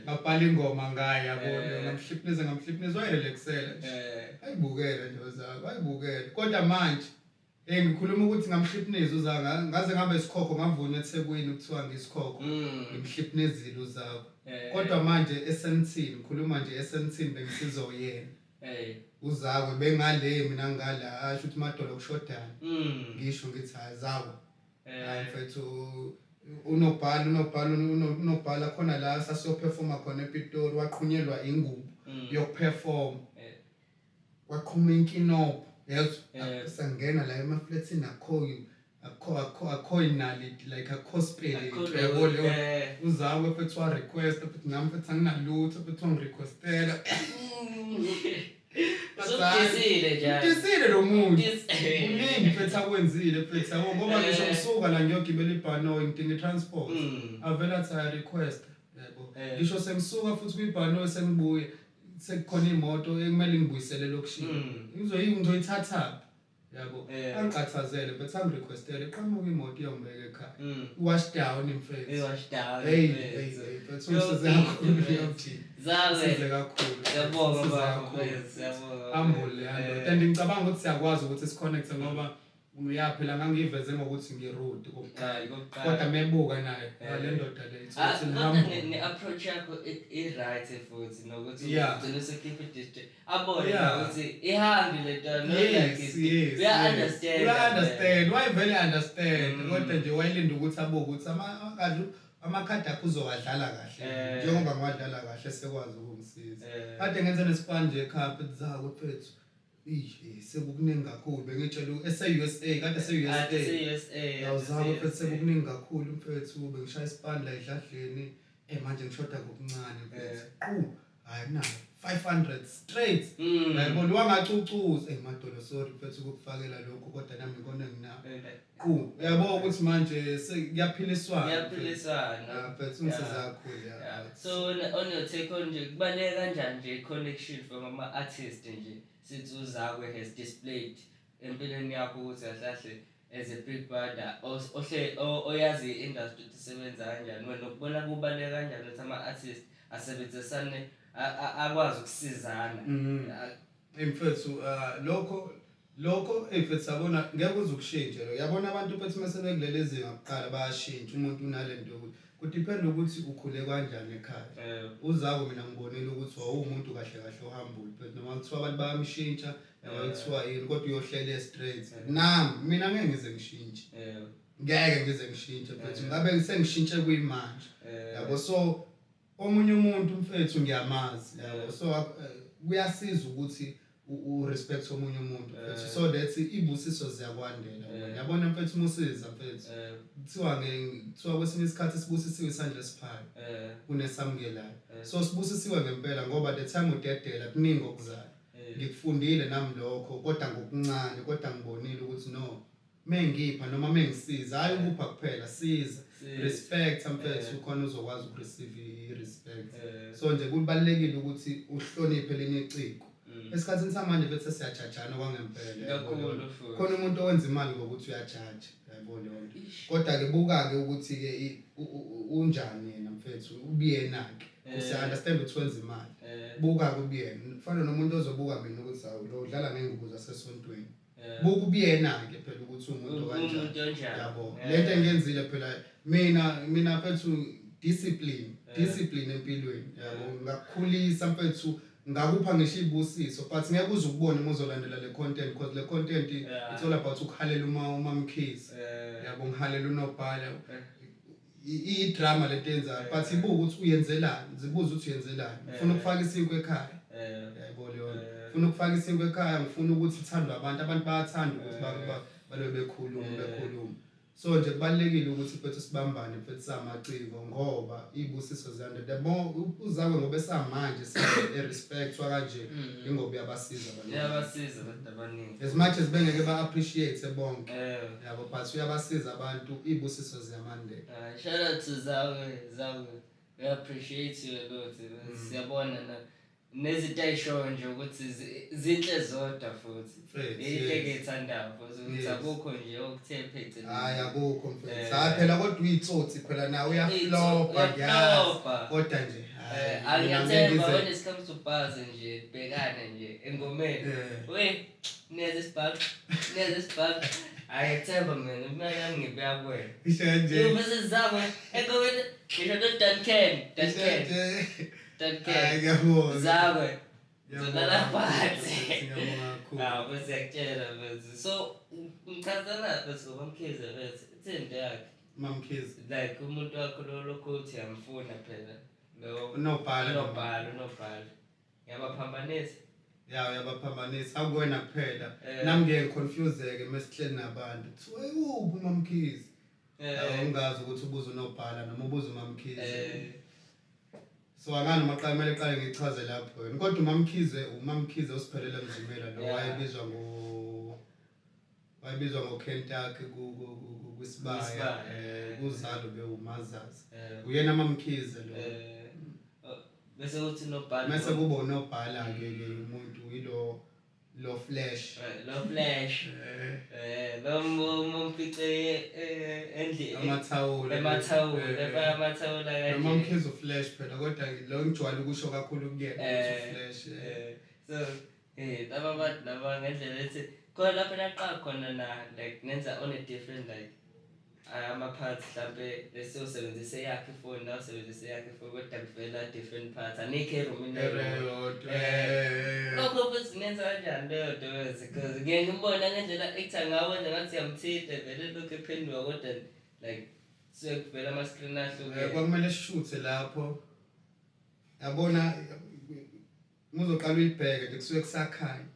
ngabhala ingoma ngaye yabo ngamhlipniza wayelexela ayibukele nje uzakho ayibukele kodwa manje ngikhuluma ukuthi ngamhlipniza uzakho ngaze ngabe isikhokho ngavunywa eThekwini kuthiwa ngisikhokho ngimhlipnizile uzakho kodwa manje eSentini ngikhuluma nje eSentini bengisizoyena uzakho bengale mina ngala asho ukuthi Madolo kushodana ngisho ngithi hayi zakho mfethu unobhala khona la sasiyoperforma khona ePitori waqhunyelwa ingubo yokuperform waqhuma inkinopho yezwa sangena la emafletsini akho inali like a cosplay yabo leyo uzakho mfethu wa request futhi nami mfethu anginalutho mfethu ngirequestela Disile lo muntu. Uningi mfethu akwenzile mfethu yabo ngoba ngisho ngisuka la ngiyogibela ibhanoyi ngidinga transport. Avela athi request yabo. Ngisho sengisuka futhi kwibhanoyi sengibuye sekukhona imoto ekumele ngibuyisele lokushini. Ngizoyithatha yabo angikhathazele but angirequestele qhamuka imoto iyongibeka ekhaya wash down imfethu wash down hey mfethu umsize kakhulu yokuthi zawe kakhulu siyabonga baba siyabonga ambule and ngicabanga ukuthi siyakwazi ukuthi siconnect ngoba uyaphela ngangiveze ngokuthi ngirude kodwa mebuka naye le ndoda le ithi ne approach yakho i-right futhi nokuthi ugcina usekhipha i-district abone ukuthi ihambi le nto no like understand why very understand kodwa nje wayelinda ukuthi abuke ukuthi amakhadi akho uzowadlala kahle njengoba ngiwadlala kahle sekwazi ukungisiza kade ngenze nesipanje ekhaya phezako mfethu sekukuningi kakhulu bengitshela ese-USA kade ese-USA yawuzabo mfethu sekukuningi kakhulu mfethu bengishaya isipani la edladleni manje ngishoda ngokuncane mfethu hayi nayo 500 straight yayibona wangacucuza madolo sorry mfethu ukufakela lokho kodwa nami ngikona nginabo uyabona ukuthi manje sekuyaphiliswana mfethu ngisiza kakhulu so on your take on nje kubaleka kanjani nje connection from ama artist nje since uZakwe has displayed empilweni yakho ukuthi ahlahle as a big brother oyazi industry isebenza kanjani wena ukubona kubaleka kanjani ukuthi ama artist asebenzisane akwazi ukusizana mfethu lokho mfethu sabona ngeke uzukushintsha lo yabona abantu mfethu mase bekulele zinga kuqala bayashintsha umuntu unalento ukuthi kudepend ukuthi ukhule kanjani ekhaya uZakwe mina ngibonile ukuthi wawumuntu kahle kahle ohambule but noma kuthiwa abantu bayamshintsha noma kuthiwa yini kodwa uyohlela straight nami mina ngeke ngize ngishintshe ngeke ngize ngishintshe mfethu ngabe sengishintshe kuyimanje yabo so omunye umuntu mfethu ngiyamazi yabo so kuyasiza ukuthi respect omunye umuntu mfethu so that ibusiso ziyakwandela yabona mfethu musiza mfethu kuthiwa kwesinye isikhathi sibusisiwe isandla esiphayo kunesamukelayo so sibusisiwe ngempela ngoba the time udedela kuningi okuzayo ngikufundile nami lokho kodwa ngokuncane kodwa ngibonile ukuthi no mengipha noma mengisiza hayi ukupha kuphela siza respect mfethu khona uzokwazi ukureceive i-respect so nje kubalekile ukuthi uhloniphe lenye iciko esikhathini samanje bethe siyajajana kwangempela khona umuntu owenza imali ngokuthi uyajaja yayibona yonke kodwa ke buka ke ukuthi ke unjani yena mfethu ubiyena ke usiya understand ukuthi wenza imali buka ke ubiyena kufana nomuntu ozobuka mina ukuthi awu lo udlala ngengubo zasesontweni buku biyena ke phela ukuthi umuntu kanjani yabo lento engenzile phela mina mfethu discipline empilweni yabo ngakukhulisa mfethu ngakupha ngisho ibusiso but ngeke uzukubona uma uzolandela le content because le content it's all about ukhalela umamkhizi yabo ngihalela unobhala i-drama letenza but ibuka ukuthi uyenzelani zibuza ukuthi uyenzelani ufuna ukufaka isinkwe ekhaya yabo leyo ufuna ukufaka isinkwe ekhaya ngifuna ukuthi ithandwe abantu bayathanda ukuthi babe bekhuluma so nje kubalekile ukuthi mfethu sibambane mfethu samaciko ngoba ibusiso zande the more uZakwe ngoba esamanje sibe respect kanje ingoba yabasiza abantu abaningi as much as bengeke ba appreciate bonke yabo but uyabasiza abantu ibusiso ziyamande shout out to Zakwe we appreciate you a lot siyabona nezinto ayishoyo nje ukuthi zinhle zodwa futhi into ngiyithandayo futhi ukuthi akukho nje okuthe phecelezi hayi akukho mfethu phela kodwa uyitsotsi phela nawe uyaflopa kodwa nje angiyathemba when it comes to bars nje bhekana nje engomeni we neze spark ayathemba mina mina ngibuya kuwena isho nje ubese Zakwe engomeni ngisho Dan Ken ngiyabona Zakwe zolala phansi bese yakutshela bese so ngichazana bese ngomkhize bese ithende yakhe mamkhize like umuntu wakho lo coach yamfuna phela lo nobhala yabaphambanisa uyabaphambanisa akuwena kuphela nami ngeke ngiconfuseke mesihleli nabantu kuthiwa yuphi umamkhize ungazi ukuthi ubuza unobhala noma ubuza umamkhize so angani maqala kumele qale ngichaze lapho kodwa umamkhize osiphelele Mzimela lo wayebizwa ngoKentucky kwisibaya kuzalo bewumazazi uyena mamkhize lo bese uthi nobhala mase kuba unobhala ke umuntu yilo lo flash Bamfice endlini amathawula emathawula noma mkhizo flash phela kodwa lo ngijwayele ukusho kakhulu kuyena ukuthi flash so laba bantu laba ngendlela ethi khona lapho naqa khona na like nenza on a different like ama-parts mhlampe lesiyosebenzise yakhe ifoni la usebenzise yakhe ifoni kodwa kuvela different parts anikho erumini lokho futhi nenza kanjani leyo nto because ngeke ngimbona ngendlela ekutha ngawo ngathi siyamthinta vele lokhu ephenduka kodwa like suke kuvela ama-screen ahlukene kwakumele sishuthe lapho yabona muzoqala uyibheke nje kusuke kusakhanya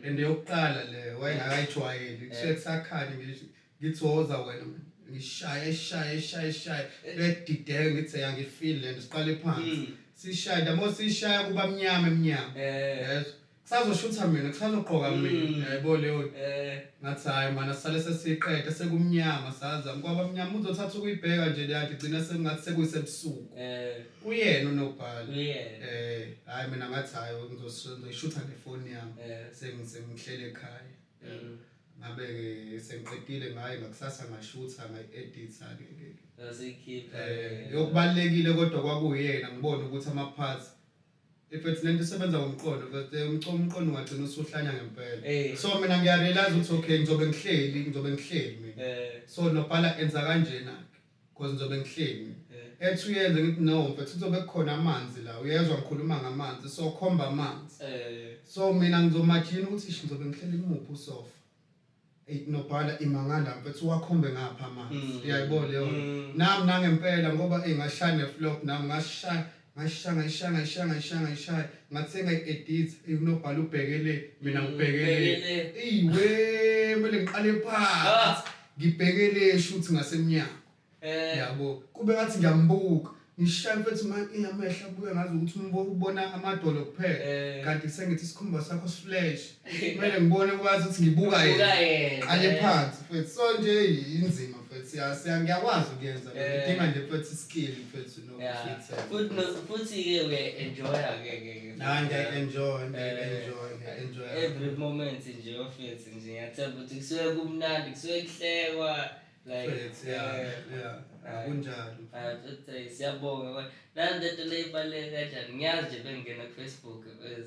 and yokuqala le wayengakayijwayeli kusuke kusakhanya ngithoza wena ngishaya ledideke ngithi yangifeel and siqale phansi sishaya yabo sishaya kuba mnyama yes kusazoshutha mina kusazoqoka mina yabo leyo ngathi hayi mana sale sesiqede sekumnyama saza ngoba mnyama uzothatha ukuyibheka nje leyanto igcina sengathi sekuyisebusuku uyena unobhala hayi mina ngathi hayi ngizoshutha ngefoni yami sengihlele ekhaya ngabe sengiqedile ngaye ngakusasa ngashutha ngayi-editha asikhipha yokubalekile kodwa kwakuyena ngibona ukuthi ama-parts ifethi lento isebenza ngomqondo kodwa umqondo ungagcina usuhlanya ngempela so mina ngiyarealize ukuthi okay ngizobe ngihleli mina so nobhala enza kanjena because ngizobe ngihleli ethi uyenze ngithi no mfethu kuzobe kukhona amanzi la uyezwa ngikhuluma ngamanzi so khomba amanzi so mina ngizomajina ukuthi ngizobe ngihleli kumuphi usofa nobhala imangala mfethu wakhombe ngapha amanzi uyayibona leyo nami nangempela ngoba ngashaya neflop nami ngashaya ngathenga i-edit unobhala ubhekele mina ngibhekele iwe mele ngiqale phansi ngibhekele shoot ngasemnyango yabo kube ngathi ngiyambuka ngishaya mfethu amehla abuye ngazi ukuthi ubona amadolo kuphela kanti sengithi isikhumba sakho siflash kumele ngibone kwazi ukuthi ngibuka yena ale phansi mfethu so nje inzima mfethu ngiyakwazi ukuyenza ngidinga nje mfethu skill mfethu futhi ke uya-enjoya ke enjoy every moment nje ofethu nje ngiyathemba ukuthi kusuke kumnandi kusuke kuhlekwa like kunjalo siyabonga nalento le ibaluleke kanjani ngiyazi nje bengena ku-Facebook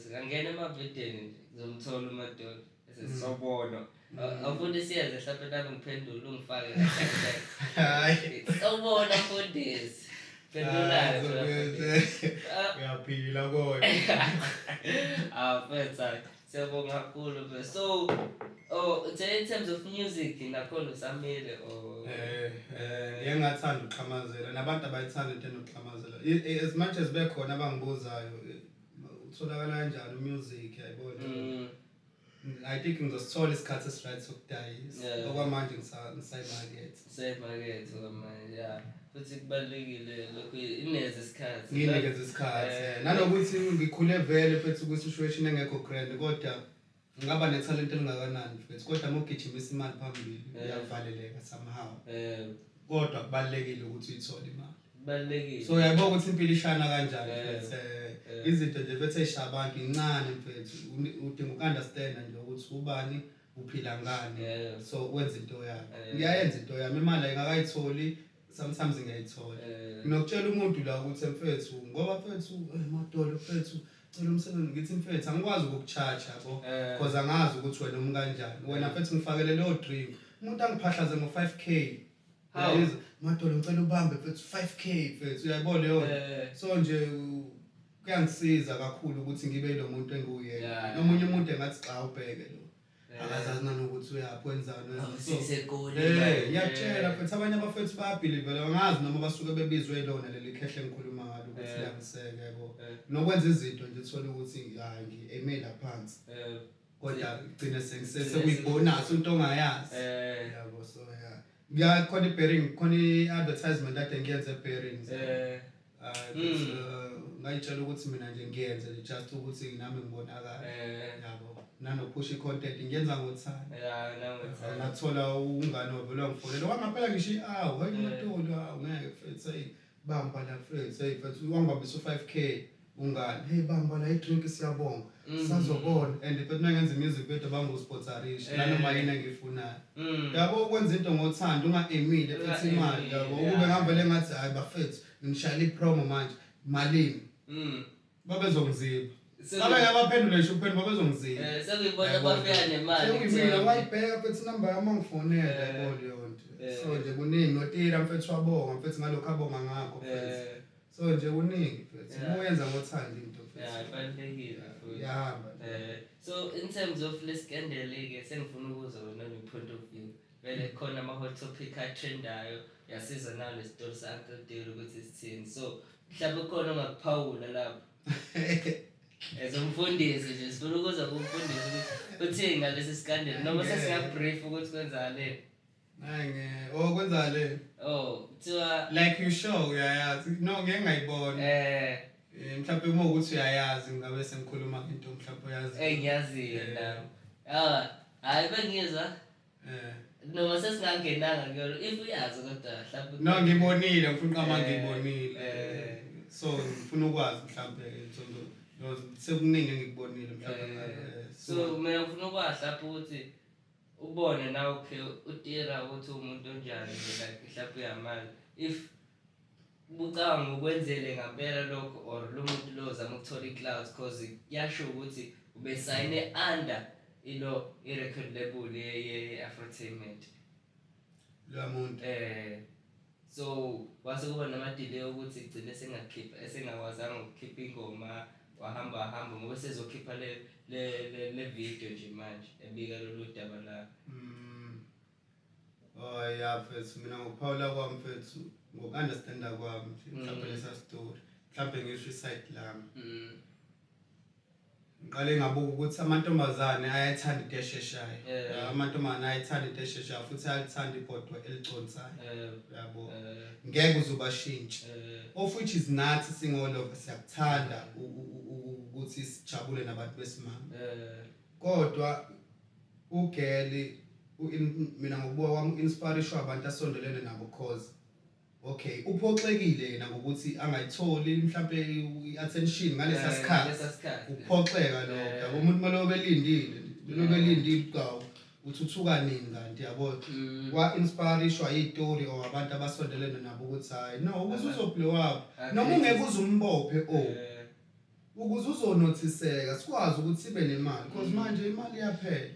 ngangena emavidiyweni nje ngizomthola uMadoda sizobona awufundi siyenze mhlawumbe nami ngiphendule ungifake hayi sawubona mfundisi phendulayo uyaphila kodwa mfethu siyabonga kakhulu so in terms of music nakhona usamile ngiyangathanda ukuxhamazela nabantu abayithanda into enokuxhamazela as much as bekhona abangibuzayo utholakala kanjani umusic yayibona I think ngizosithola isikhathi esiright sokudayisa okwamanje ngisaymakethe okwamanje futhi kubalulekile lokhu ineze isikhathi nginikeze isikhathi nanokuthi ngikhule vele futhi kwi-situation engekho grand kodwa ngaba netalent elingakanani futhi kodwa mugijimisa imali phambili uyavaleleka somehow kodwa kubalulekile ukuthi uyithole imali kubalulekile so uyabona ukuthi impilo ishana kanjani futhi izinto nje bethe ey'shabantu incane mfethu udinga uku-understand nje ukuthi ubani uphila ngani so wenza into yakho ngiyayenza into yami imali ayingakayitholi sometimes ngiyayithola nginokutshela umuntu la ukuthi mfethu ngoba mfethu Madolo mfethu cela umsebenzi ngithi mfethu angikwazi ukukucharge yabo because angazi ukuthi wena umkanjani wena mfethu ngifakele leyo dream umuntu angiphahlaze ngo-5k Madolo ngicela ubambe mfethu 5k mfethu uyayibona leyo so nje kuyangisiza kakhulu ukuthi ngibe lo muntu enguyena nomunye umuntu engathi xa ubheke lo akazazi nanokuthi uyaphwenzana ngiyakutshela futhi abanye abafethu bayabhilivela angazi noma basuke bebizwe ilona leli khehle ngikhuluma ngalo ukuthi liyangiseke yabo nokwenza izinto nje thola ukuthi hayi ngi-email phansi kodwa gcina sekuyibonus into ongayazi yabo so ngiyakhona i-bearing khona i-advertisement ade ngiyenze bearings ngayitshela ukuthi mina nje ngiyenze just ukuthi nami ngibonakala yabo nanophusha i-content ngiyenza ngothanda ngathola ungane wavele wangifonela wangaphela ngisho i-hour hayi Madolo ngeke mfethu bamba la mfethu mfethu wangibambisa u-5k ungane hey bamba la idrink siyabonga sazobona and futhi mangenza music bethu bangosponsorish nanoma yini engiyifunayo yabo ukwenza into ngothando unga-emile futhi imali yabo ukube ngavele ngathi hayi bafethu ngishayela ipromo manje malini babezongiziba Sabe ngabaphendula ngisho uphendula babezongiziba sekuyibona bafika nemali sekuyimina wayibheka futhi number yami angifonele yabo leyo nto so nje kuningi notira mfethu wabonga mfethu ngalokho abonga ngakho mfethu so nje kuningi mfethu uyenza ngothando into mfethu ibalulekile yahamba so in terms of le scandal ke sengifuna ukuzwa wena ne point of view vele khona ama hot topic atrendayo yasiza nayo le story sa Uncle Dale ukuthi sithini so mhlawumbe khona ongakuphawula lapho as umfundisi nje sifuna ukuzwa kumfundisi ukuthi uthini ngalesi scandal noma sesingabrief ukuthi kwenzakale hayi kwenzakale kuthiwa like you show uyayazi no ngeke ngayibona mhlawumbe uma ukuthi uyayazi ngabe sengikhuluma into mhlawumbe uyazi ngiyaziyo nami hayi bengizwa noma sesingangenanga kuyo if uyazi kodwa mhlawumbe no ngibonile ngifuna qama ngibonile so ngifuna ukwazi mhlawumbe sekuningi ngikubonile mhlawumbe so mina ngifuna ukwazi lapho ukuthi ubone nawe okay utira ukuthi umuntu onjani like mhlawumbe uyamali if bucanga ukwenzele ngempela lokho or lo muntu lo zama ukuthola iclouds cause yasho ukuthi ube sign under ilo i-record label ye Afrotainment lo muntu so wase kuba nama delay ukuthi igcine sengakhipha esengakwazanga ukukhipha ingoma wahamba ngoba sezokhipha le video nje manje ebika lolu daba la yeah mfethu mina ngokuphawula kwami mfethu ngokunderstanda kwami mhlawumbe lesa story mhlawumbe ngisho iside lami ngiqale ngabuka ukuthi amantombazane ayayithanda into esheshayo amantombazane ayayithanda into esheshayo futhi ayalithanda ibhodwe eliconsayo yabo ngeke uzobashintsha of which is nathi singolova siyakuthanda ukuthi sijabule nabantu besimame kodwa ugeli mina ngokubuka kwami inspiration abantu asondelene nabo cause okay uphoxekile yena ngokuthi angayitholi mhlawumbe iattention ngalesa sikhathi uphoxeka lo yabo umuntu malobe belindile uqhawe uthuthuka nini kanti yabo wa inspiration yistory or abantu abasondelene nabo ukuthi hayi no ukuze uzoblow up noma ungeke uzumbophe ukuze uzonothiseka sikwazi ukuthi sibe nemali because manje imali iyaphela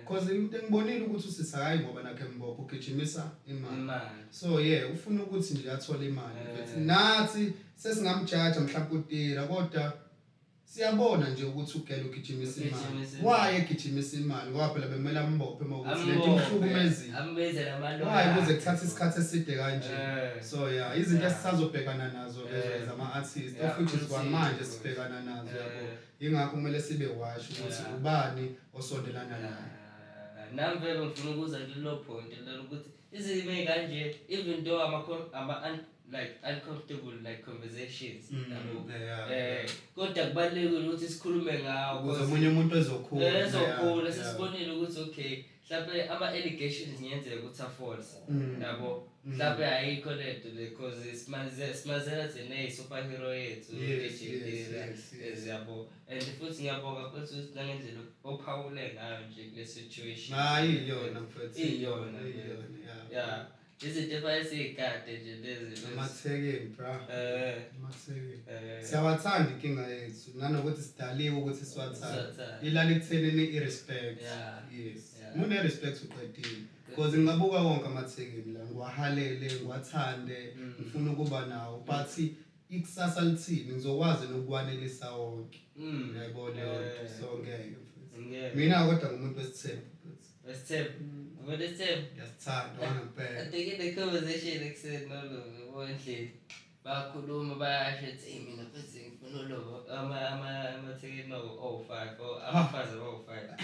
because into engibonile ukuthi usisakayi ngoba nakhe mbopho ugijimisa imali so ufuna ukuthi nje athole imali but nathi sesingamjudge mhlawumbe utira kodwa siyabona nje ukuthi ugela ugijimisa imali why egijimisa imali ngoba phela bemela ambophe ukuthi lento imhlukumezile ambeze namalwa why kuze kuthatha isikhathi eside kanje so izinto esisazobhekana nazo lezo zama artists of which is kwamanje sibhekana nazo yabo ingakho kumele sibe wash ukuthi ubani osondelana naye nami vele ngifuna ukuza kulelo point ukuthi izimo ezikanje even though ama like uncomfortable like conversations kodwa kubalekile ukuthi sikhulume ngawo ukuze umunye umuntu ezokhula sesibonile ukuthi okay mhlawumbe ama allegations ngiyenzeka ukuthi false yabo mhlawumbe ayikho lento because simazela thina superhero yethu yabo and futhi ngiyabonga futhi ukuthi nangendlela ophawule ngayo nje kule situation hayi yona mfethu iyona yeah izinto efayisiyikade nje lezi amathekeni bra amathekeni siyawathanda inkinga yethu nanokuthi sidaliwe ukuthi siwathande ilala ekuthenini irespect yes mune respect uqedile because ngingabuka wonke amathekeni la ngiwahalele ngiwathande ngifuna ukuba nawo but ikusasa lithini ngizokwazi nokwanelisa wonke yayibona so ngeke mfethu mina kodwa ngumuntu wesithembu What is it? Yes, time. I think in the conversation, like said, no, one thing. Bakhuluma bayashithi mina futhi ngifuna lo ama take no 05 or abafazi aba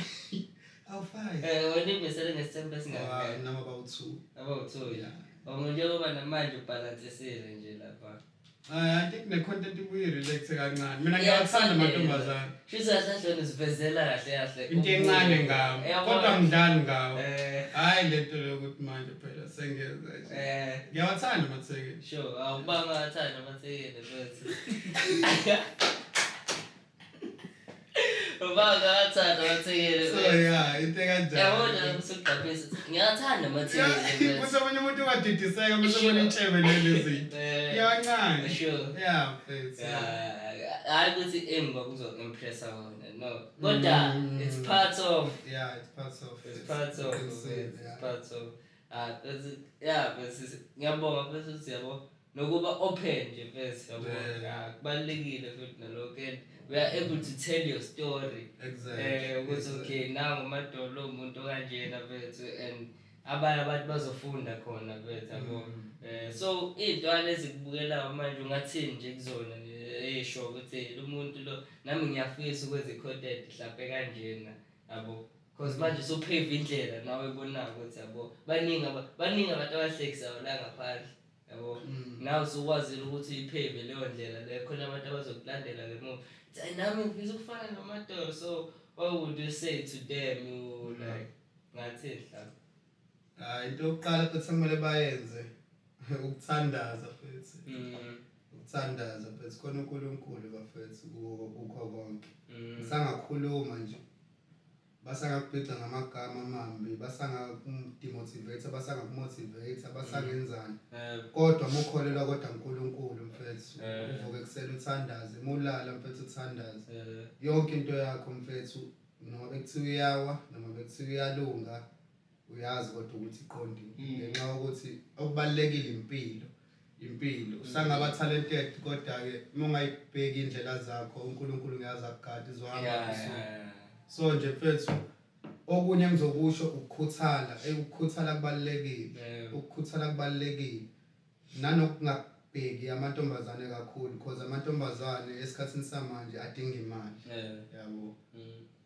05 wena besele ngesembe singaka nama about 2 yeah njengoba namanje ubalancesile nje lapha I think the content we-relate kancane mina ngiyathanda amantombazane shiza kahle nisivezela kahle into encane ngawo kodwa ngidlali ngawo hayi lento lokuthi manje phela sengeza nje ngiyawathanda amathekeli sure awubanga athanda amathekeli futhi Ngathanda amathekeli. So yeah, into kanjalo. Yabona ngisuqaphisa. Ngiyathanda amathekeli. Kuthi omunye umuntu ungadidiseka mase ubona intshebe lezi zinto. Yancane. Sure. Yeah, mfethu. Hayi ukuthi emva kuzo-impressa wona. No. Kodwa it's part of. Yeah, it's part of. It's part of. It's part of. Bese ngiyabonga bese uthi yabo nokuba open nje bese yabo kubalekile futhi nalokho and we are able to tell your story. Exactly. Ukuthi okay nangu umadolo umuntu kanjena bethu and abanye abantu bazofunda khona bethu yabo. So intwana ezikubukelayo manje ungathini nje kuzona esho ukuthi lo muntu lo nami ngiyafisa ukwenza content mhlawumbe kanjena yabo. Because manje sopave indlela nawe ebonako ukuthi yabo baningi abantu abahlekisayo la ngaphandle yabo nawe sokwazi ukuthi ipave leyo ndlela le khona abantu abazokulandela ngemuva nami ngifisa ukufana nomadolo so what would you say to them you like ngathi mhlawumbe into yokuqala futhi kumele bayenze ukuthandaza futhi ukuthandaza futhi khona uNkulunkulu bafethu ukho konke sangakhuluma nje basangakubheca ngamagama amambi basangakudemotivate basangakumotivate basangenzani kodwa mukholelwa kodwa uNkulunkulu mfethu uvuke kusela uthandaze mulala mfethu uthandaze yonke into yakho mfethu noma bekuthiwa uyawa noma bekuthiwa uyalunga uyazi kodwa ukuthi iqondile ngenxa yokuthi okubalekile impilo usangaba talented kodwa ke ungayibheki indlela zakho uNkulunkulu ngiyazi akugadi izohamba so nje mfethu okunye engizokusho ukukhuthala kubalekile nanokungabheki amantombazane kakhulu because amantombazane esikhathini samanje adinga imali yabo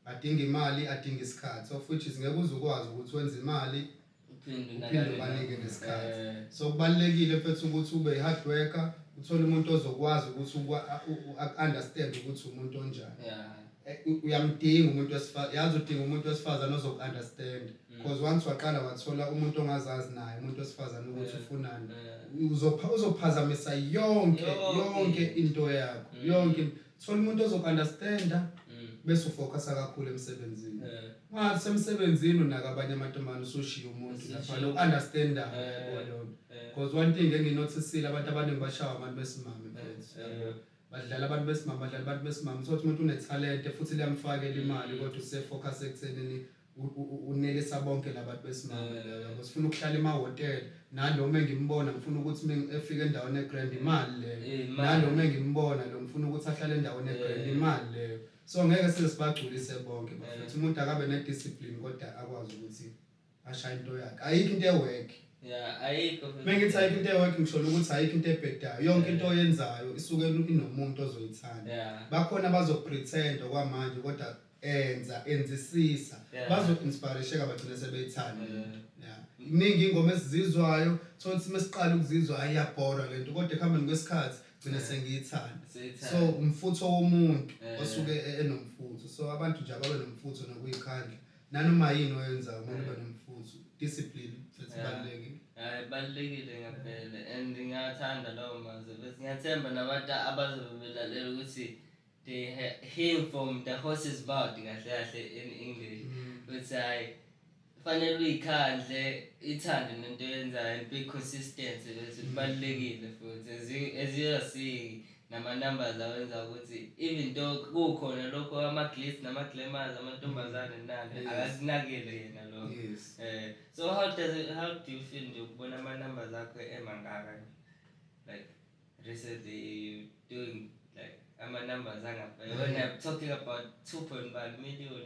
adinga imali adinga isikhathi so futhi singeke uzukwazi ukuthi wenze imali uphinde ubanike nesikhathi so kubalekile mfethu ukuthi ube hard worker uthole umuntu ozokwazi ukuthi understand ukuthi umuntu onjani uyamdinga umuntu wesifazane yazi udinga umuntu wesifazane ozoku-understand because once waqala wathola umuntu ongazazi naye umuntu wesifazane ukuthi ufunani uzophazamisa yonke into yakho yonke thola umuntu ozoku-understanda bese ufocusa kakhulu emsebenzini ngathi semsebenzini unaka abanye amantombazane usushiya umuntu lapha lo-understanda because one thing enginotisile abantu abaningi bashawa abantu besimame mfethu badlala abantu besimame so umuntu unetalent futhi liyamfakela imali kodwa usefocus ekuthenini unelisa bonke labantu besimame yabo sifuna ukuhlala emahotela naloma engimbona ngifuna ukuthi efike endaweni egrand imali leyo naloma engimbona lo ngifuna ukuthi ahlale endaweni egrand imali leyo so ngeke sizibagculise bonke bafethu umuntu akabe nediscipline kodwa akwazi ukuthi ashaya into yakhe ayikho into ework ayikho mengithi ayikho into ework ngisho ukuthi ayikho into ebhedayo yonke into oyenzayo isuke inomuntu ozoyithanda bakhona bazopretend okwamanje kodwa enzisisa bazo-inspiresheka bagcine sebeyithanda iningi ingoma esizizwayo thothi mesiqala ukuzizwa ayiyabhora lento kodwa ekuhambeni kwesikhathi gcine sengiyithanda so umfutho womuntu osuke enomfutho so abantu nje ababe nomfutho nokuyikhandla nanoma yini oyenzayo kumele ube nomfutho discipline sesibalekile balekile ngempela and ngiyathanda lawo mazwi bese ngiyathemba nabantu abazobelalela ukuthi they hear from the horse's mouth kahle in English but fanele uyikhandle ithande nento yenzayo and be consistent bese kubalekile futhi as you are seeing nama numbers awenza ukuthi even though kukhona lokho ama-glitz nama-glamours amantombazane nani akasinakele yena lokho so how do you feel nje ukubona ama-numbers akho emangaka like recently doing like ama-numbers angafana when I'm talking about 2.1 million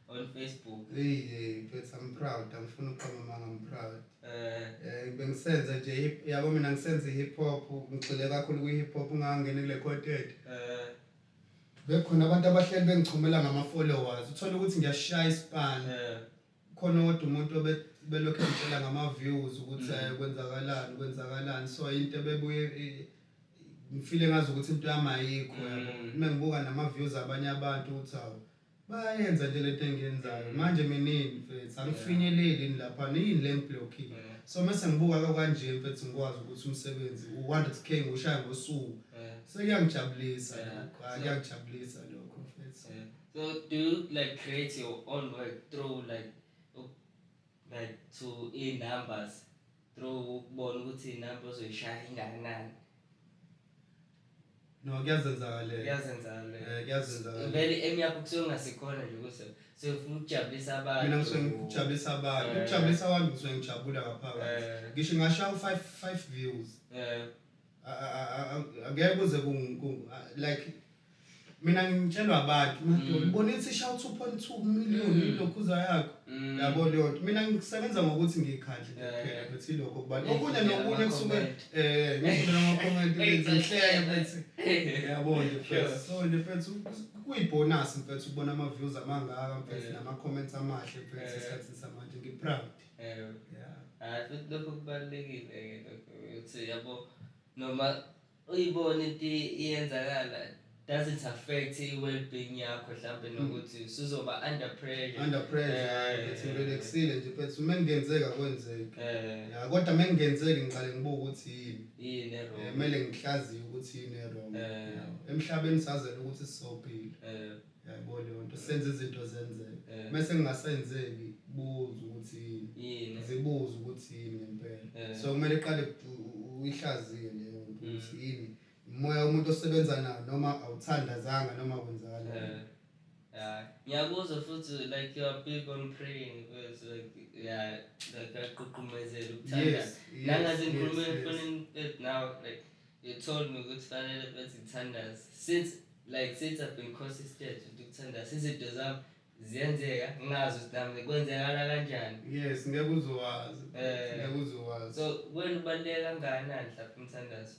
on Facebook but I'm proud ngifuna ukuqhama I'm proud bengisenza nje yabo mina ngisenza hip hop ngigxile kakhulu kwi hip hop ungangene kule content bekhona abantu abahleli bengichumela ngama followers uthola ukuthi ngiyashaya ispan khona kodwa umuntu belokho ngitshela ngama views ukuthi kwenzakalani so into bebuye ngifile ngazi ukuthi into yami ayikho yabo mengibuka nama views abanye abantu uthi bayenza nje lento engiyenzayo manje minini mfethu angifinyeleli lapha yini le ngiblockile so mase ngibuka kanje mfethu ngikwazi ukuthi umsebenzi u100k ngoshaya ngosuku sekuyangijabulisa lokho lokho mfethu So do you like create your own work through like to numbers, through ukubona ukuthi inamba ozoyishaya ingakanani? No, kuyazenzakalela. Kuyazenzakalela. Vele emiyakho kusuke kungasekhona nje ukuthi sefuna ukujabulisa abantu. Mina ngisuke ngijabulisa abantu. Ukujabulisa abantu ngisuke ngijabula ngaphakathi. Ngisho ngashaya 5 views. Angeke uze like mina ngitshelwa abantu madoda ubona ithi shout 2.2 million ilokhuza yakho yabo leyo mina ngisebenza ngokuthi ngikhandle kuphela bethi lokho kubani okunye nokunye kusuke ngifuna ama comment ezinhleke bethi yabo nje mfethu so nje mfethu kuyibonus mfethu ubona ama views amangaka mfethu nama comments amahle mfethu isikhathi samanje ngiproud futhi lokho kubalekile lokho uthi yabo noma uyibona into iyenzakala doesn't affect well-being yakho mhlawumbe nokuthi usuzoba under pressure bethi relaxile nje mfethu mengenzeka kwenzeka kodwa mengenzeki ngiqale ngibuka ukuthi yini errong kumele ngihlaziye ukuthi yini errong emhlabeni sazela ukuthi sisophila yabo leyo nto senze izinto zenzeke bese ngingasenzeki buza ukuthi yini zibuza ukuthi yini ngempela so kumele iqale uyihlaziye leyo nto ukuthi yini moya umuntu osebenza nayo noma awuthandazanga noma kwenzakala ngiyakuzwa futhi like you are big on praying because like aququmezela ukuthanda nangaze ngikhuluma efonini now like you told me ukuthi fanele bethi ngithandaze since I've been consistent ukuthandaza izinto zami ziyenzeka ngazi ukuthi nami kwenzekala kanjani yes ngiyakuzwazi so when ubaleka kangakanani mhlawumbe umthandazo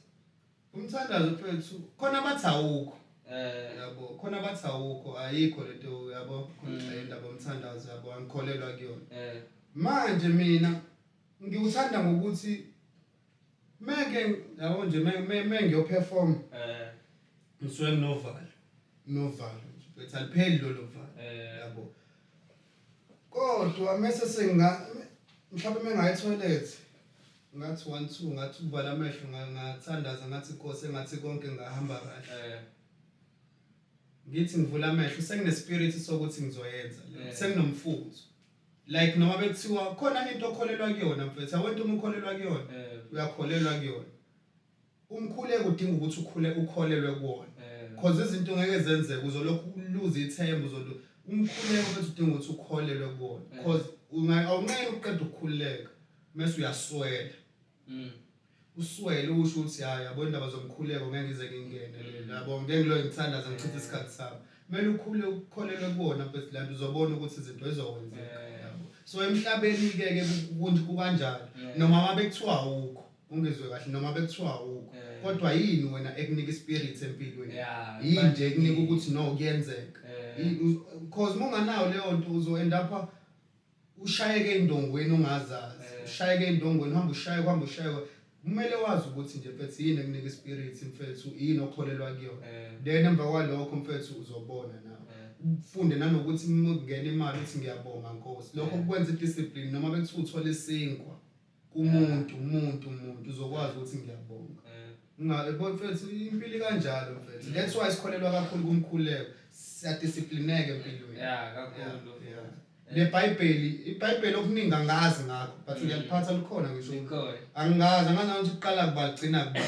umthandazo mfethu khona bathi awukho yabo khona bathi awukho ayikho lento yabo khona indaba umthandazo yabo angikholelwa kuyona manje mina ngiwuthanda ngokuthi meke yabo nje ngiyoperform ngisuke nginovalo bethi alipheli lo valo yabo kodwa mase mhlawumbe mengayi toilet ngathi 1 2 ngathi uvala amehlo ngathandaza ngathi Nkosi ngathi konke ngahamba kahle ngithi ngivula amehlo sengine spirit sokuthi ngizoyenza senginomfutho like noma bekuthiwa khona into okholelwa kuyona mfethu awento umkholelwa kuyona uyakholelwa kuyona umkhuleko udinga ukuthi ukholelwe kuwona because izinto ngeke zenzeke uzolokhu lose ithemba umkhuleko mfethu udinga ukuthi ukholelwe kuwona because awungeke uqede ukukhuleka mase uyaswela uswele usho ukuthi hayi yabo indaba zomkhuleko ngeke ngize ngingene yabo ngeke ngilo ngithandaza ngichithe isikhathi sami kumele ukholelwe kuwona mfethu la nto uzobona ukuthi izinto ezokwenzeka yabo so emhlabeni ke kukanjalo noma mabekuthiwa awukho ungezwe kahle noma bekuthiwa awukho kodwa yini wena ekunika ispirit empilweni yini nje ekunika ukuthi no kuyenzeka because monganawo leyo nto uzoend up ushayeke indongweni ongazazi ushayeke indongweni uhamba ushaye kumele wazi ukuthi nje mfethu yini ekunika ispirit mfethu yini okholelwa kuyona then emva kwalokho mfethu uzobona nawe ufunde nanokuthi ngene imali uthi ngiyabonga Nkosi lokho kwenza idiscipline noma bekuthiwa uthola isinkwa kumuntu uzokwazi ukuthi ngiyabonga mfethu impilo kanjalo mfethu that's why sikholelwa kakhulu kumkhuleko siyadisciplineke empilweni kakhulu iBhayibheli okuningi angazi ngakho but ngiyaliphatha likhona ngisho angazi ukuthi uqala kubagcina kuba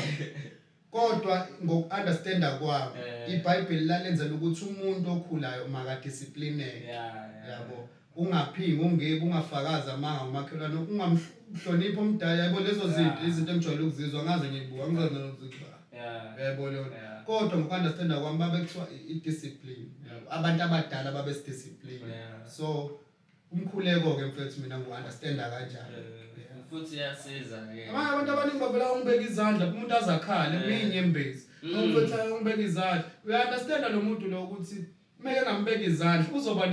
kodwa ngokunderstanda kwami iBhayibheli lalenzela ukuthi umuntu okhulayo makadisciplineke yabo ungaphingi ungeke ungafakaza amanga umakhelwane ungamhloniphi omdala yabo lezo izinto engijwayele ukuzizwa ngaze ngiyibuka ngizazi nokuzibhala yabo leyo kodwa ngokunderstanda kwami babekuthiwa idiscipline abantu abadala babesidiscipline so umkhuleko ke mfethu mina ngiunderstanda kanjalo futhi yasiza ke abantu abaningi bavela ungibeka izandla umuntu azakhale miyinyembezi mfethu ungibeka izandla uyaunderstanda lo muntu lo ukuthi kumele ngambeka izandla uzoba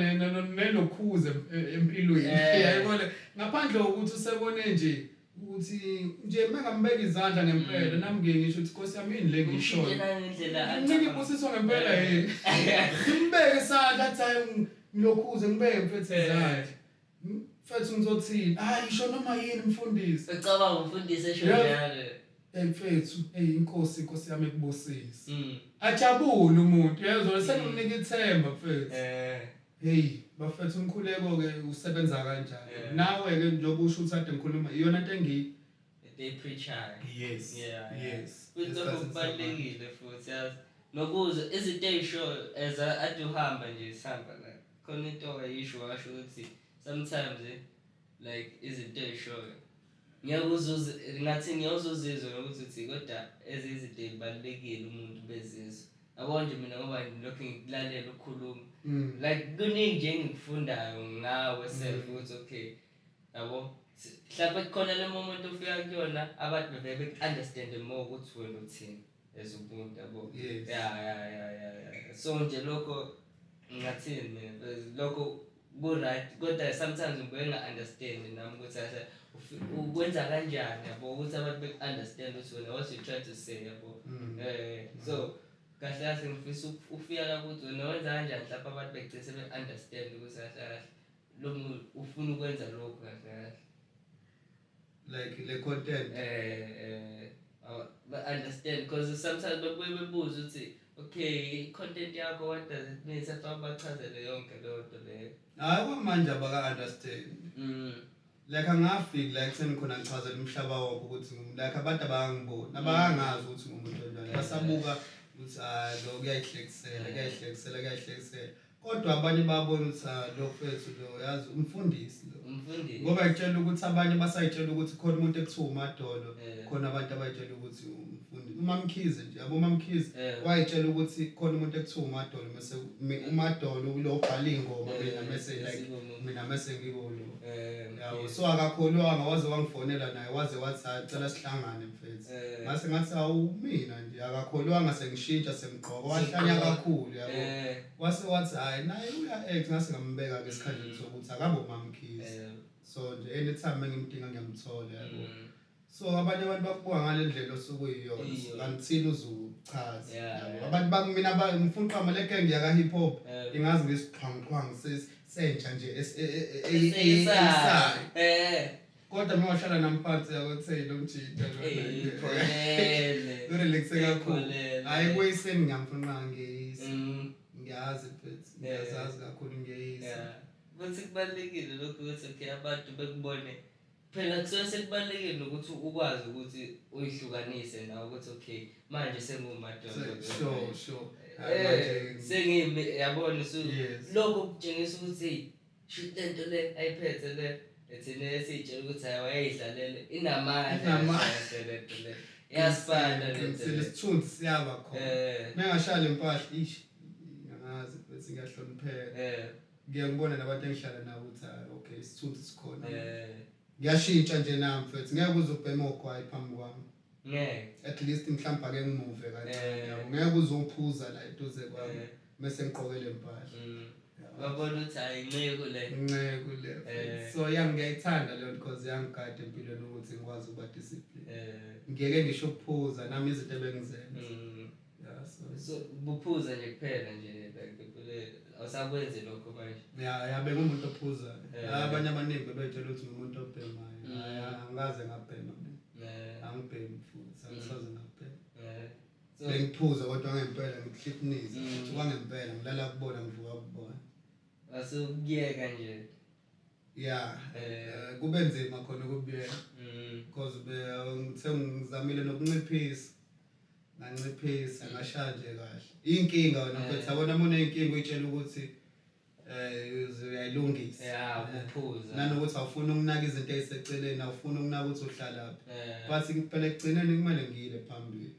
nelokhuze empilweni yayibona ngaphandle kokuthi usebone nje ukuthi nje mengambeka izandla ngempela nami ngisho ukuthi Nkosi yami yini le ngishona ngicike ibusiso ngempela yini ngimbeke isandla athi ngilokhuze ngibeke mfethu izandla mfethu ngizothini hayi isho noma yini mfundisi ecabanga umfundisi esho njalo mfethu inkosi yami ekubusisa ajabule umuntu yezona sekumnika ithemba mfethu hey bafethu umkhuleko ke usebenza kanjani nawe ke njengoba usho ukuthi ade ngikhuluma iyona into they preacher yes yes lokho kubalekile futhi yazi nokuze izinto ezisho as ade uhamba nje sihamba la khona into ayisho washo ukuthi sometimes like izinto ezishoyo ngathi ngiyozozizwa ukuthi uthi kodwa ezizinto ezibalekile umuntu bezizwe abonje mina ngoba ngilokhu ngikulalela ukukhuluma like kuningi nje engikufundayo ngawe self ukuthi okay yabo mhlawumbe khona le moment ufika kuyona abantu bebe understand more ukuthi wena uthini as umuntu yabo so nje lokho ngathini mina lokho go right kodwa sometimes ngibenga understand nami ukuthi ukwenza kanjani yabo ukuthi abantu be understand ukuthi wena what you try to say yabo so kahle kahle ngifisa ufika la ukuthi wena wenza kanjani mhlawumbe abantu begcise be understand ukuthi kahle lo muntu ufuna ukwenza lokho kahle like le content understand because sometimes bebuza ukuthi okay content yakho what does it mean sefabachazele yonke lonto leyo hayi kwamanje abaka understand like angafiki like senikhona ngichazela umhlaba wonke ukuthi like abantu abangibona abangazi ukuthi umuntu onjani basabuka ukuthi lo kuyayihlekisela kodwa abanye babona ukuthi lo fethu lo yazi umfundisi ngoba etshela ukuthi abanye basayitshela ukuthi khona umuntu ekuthiwa umadolo khona abantu abayitshela ukuthi umfundisi uMamkhize nje yabo uMamkhize wayitshela ukuthi khona umuntu ekuthiwa umadolo mase umadolo lo obhala ingoma mina mase ngikolo yawo so akakholwanga waze wangifonela naye waze wathi acela sihlangane mfethu ngase ngathi awu mina nje akakholwanga sengishintsha sengigqoka wahlanya kakhulu yabo wase wathi hayi naye uya act ngase ngambeka ke sikhandleni sokuthi akabe uMamkhize so nje anytime ngimdinga ngiyamthola yabo so abanye abantu bakubuka ngale ndlela osukuyiyona ngithini uzuchaza yabo abantu bangimina ngifuna uqhama le gang yaka hip hop ingazi ngisiqhwanqhwanga sentsha nje kodwa uma uhlala namphansi yakuthi lo mjita lo relaxe kakhulu hayi kuyiseni ngiyamfuna ngeyisi ngiyazi futhi ngiyazazi kakhulu ngeyisi futhi kubalekile lokho ukuthi okay abantu bekubone phela kusuke sekubalekile ukuthi ukwazi ukuthi uyihlukanise nawe ukuthi okay manje sengumadondo sure sengimi yabona lokho kutshengisa ukuthi shoot lento le ayiphethe le ethina esitshela ukuthi ayidlalele inamandla lento le yasifana lento le sithunzi siyaba khona mengashala impahla ngazi bese ngiyahlonipheka ngiyangibona nabantu engihlala nabo ukuthi okay isithunzi sikhona ngiyashintsha nje nami mfethu ngeke uzobhema ogwayi phambi kwami at least mhlawumbe ake ngimuve kancane yabo ngeke uzophuza la eduze kwami bese ngiqokele impahla babona ukuthi ayinqeko le so ngiyayithanda leyo because yangigada empilweni ukuthi ngikwazi ukuba discipline ngeke ngisho ukuphuza nami izinto ebengizenza so buphuza nje kuphela nje like awusakwenzi lokho manje yabe ngumuntu ophuzayo abanye abaningi bebetshela ukuthi ngumuntu obhemayo angaze ngabhema mina angibhemi futhi angisoze ngabhema ngiphuza kodwa ngempela ngikuhlipniza kwangempela ngilala kubona ngivuka kubona asukuyeka nje kube nzima khona ukubuyeka because ngithe ngizamile nokunciphisa nganciphisa ngashanje kahle inkinga wena mfethu yabona mona inkinga uyitshela ukuthi uyayilungisa ukuphuza nanokuthi awufuna ukunaka izinto eziseceleni awufuna ukunaka ukuthi uhlalaphi but phela ekugcineni kumele ngiyile phambili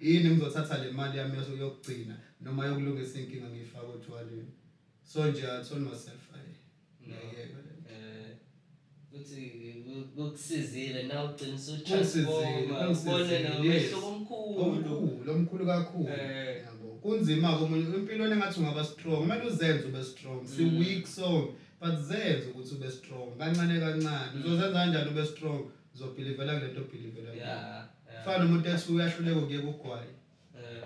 yini ngizothatha le mali yami yokugcina noma yokulungisa inkinga ngiyifaka otshwaleni so nje I told myself ukuthi ukusizile nawe uqinisa utransformer ubone nomehluko omkhulu kakhulu yabo kunzima komunye empilweni engathi ungaba strong kumele uzenze ube strong si weak so but zenze ukuthi ube strong kancane kancane uzozenza kanjani ube strong uzobhilivela kulento obhilivela fana umuntu ethi uyahluleka ukuyeka ugwayi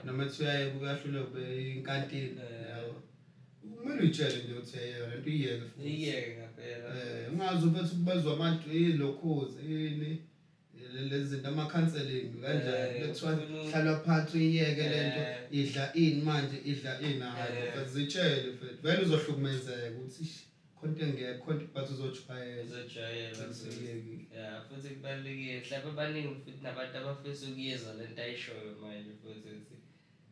noma ethi uyahluleka ube inkantini yabo kumele uyitshele nje ukuthi lento iyeke futhi iyeke ngaphela ungazi ubethu kubezwa abantu ilokhozi yini lezi zinto ama-counselling kanjani lethiwa hlalwa phansi uyiyeke lento idla ini manje idla ini hayi zitshele mfethu vele uzohlukumezeka ukuthi khonto engekho but uzojwayela yeah futhi kubalulekile mhlawumbe abaningi futhi nabantu abafisa ukuyizwa lento ayishoyo manje futhi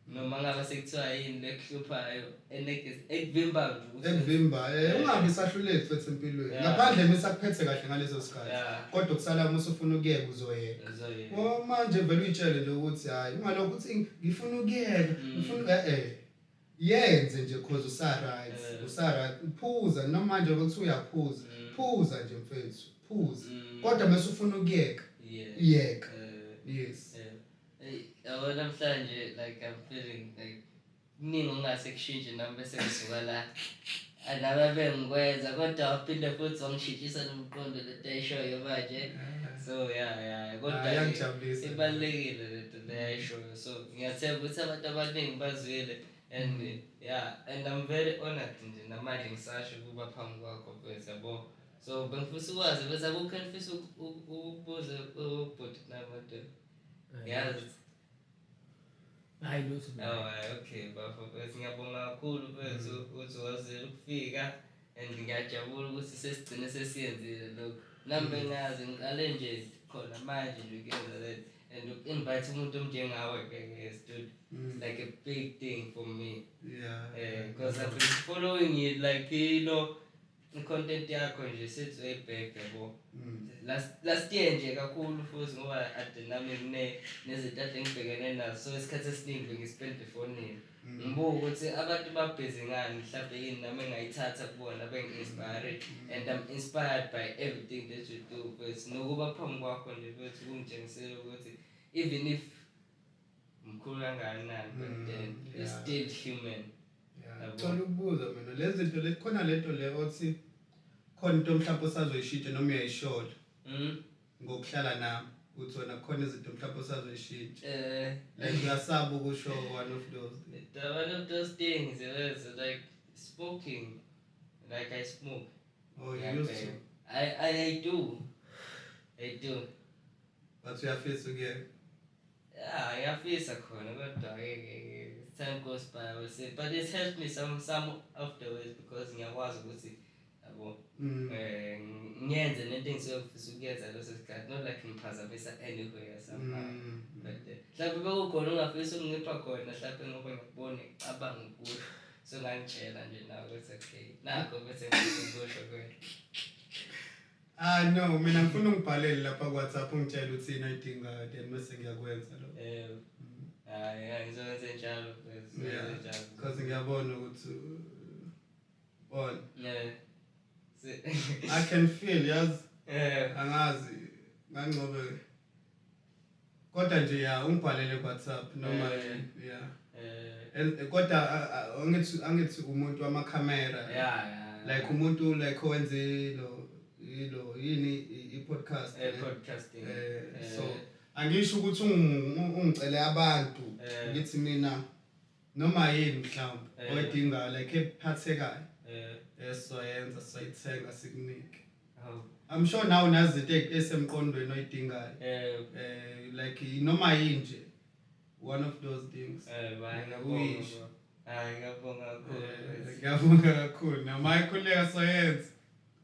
noma ngabe sekuthiwa yini lekuhluphayo ekuvimba ungabi sahluleki futhi empilweni ngaphandle misakuphethe kahle ngaleso sikhathi kodwa kusala musufuna ukuyeka uzoyeka manje vele uyitshele nje ukuthi hayi ungalokho ukuthi ngifuna ukuyeka ngifuna yenze nje cause usaright phuza noma manje ukuthi uyaphuza phuza nje mfethu phuza kodwa mase ufuna ukuyeka yeka yes namhlanje like I'm feeling like kuningi ongase kushintshe nami bese ngisuka la anabe bengikwenza kodwa waphinde futhi wangishintshisa nomqondo lento ayishoyo manje so kodwa ibalulekile lento ayishoyo so ngiyathemba ukuthi abantu abaningi bazwile and and I'm very honored nje namanje ngisasho ukuba phambi kwakho mfethu yabo so bengifisa ukwazi bese akukho ngifisa ukubuza ubhuti nabantu yazi hayi lutho okay bafowethu ngiyabonga kakhulu mfethu ukuthi wazile ukufika and ngiyajabula ukuthi sesigcine sesiyenzile lokho nami bengazi ngiqale nje khona manje nje kuyenza le and invite umuntu omnjengawe ke studio like a big thing for me because I've been following it like content yakho nje since way back yabo last year nje kakhulu futhi ngoba ade nami nezinto ade ngibhekene nazo so isikhathi esiningi ngispend efonini ngibuka ukuthi abantu babhizi ngani mhlawumbe yini nami engayithatha kubona bengi-inspire and I'm inspired by everything that you do but nokuba phambi kwakho nje futhi kungitshengisela ukuthi even if mkhulu kangakanani but then you're still human. Ngicela ukubuza mina lezi zinto lekhona lento le othi khona into mhlawumbe osazoyishintsha noma uyayishola ngokuhlala nami uthi wena khona izinto mhlawumbe osazoyishintsha like uyasaba ukusho one of those things is like smoking, like I smoke. Oh, you used to? I do but uyafisa ukuyeka ngiyafisa khona kodwa time goes by I will say but it helped me some afterwards because ngiyakwazi ukuthi yabo ngiyenze lento engizofisa ukuyenza leso sikhathi not like ngiphazamisa anywhere somehow but mhlawumbe bekukhona ungafisa ukungipha khona mhlawumbe ngoba ngikubone cabanga ukuthi so ngangitshela nje nawe ukuthi okay nakho bese ngikusho kwena no mina ngifuna ungibhalele lapha ku WhatsApp ungitshela ukuthi yini ayidingayo then bese ngiyakwenza lo ngizokwenza njalo because ngiyabona ukuthi bona I can feel yazi angazi ngangcobe kodwa nje ungibhalele ku WhatsApp noma kodwa angithi umuntu wamakhamera like umuntu like owenze lo yini i-podcast podcasting so angisho ukuthi ungicele abantu ngithi mina noma yini mhlawumbe oyidingayo like ephathekayo soyenza soyithenga sikunike I'm sure now nazi izinto esemqondweni oyidingayo like noma yini nje one of those things ngiyabonga kakhulu noma ikhuleka soyenza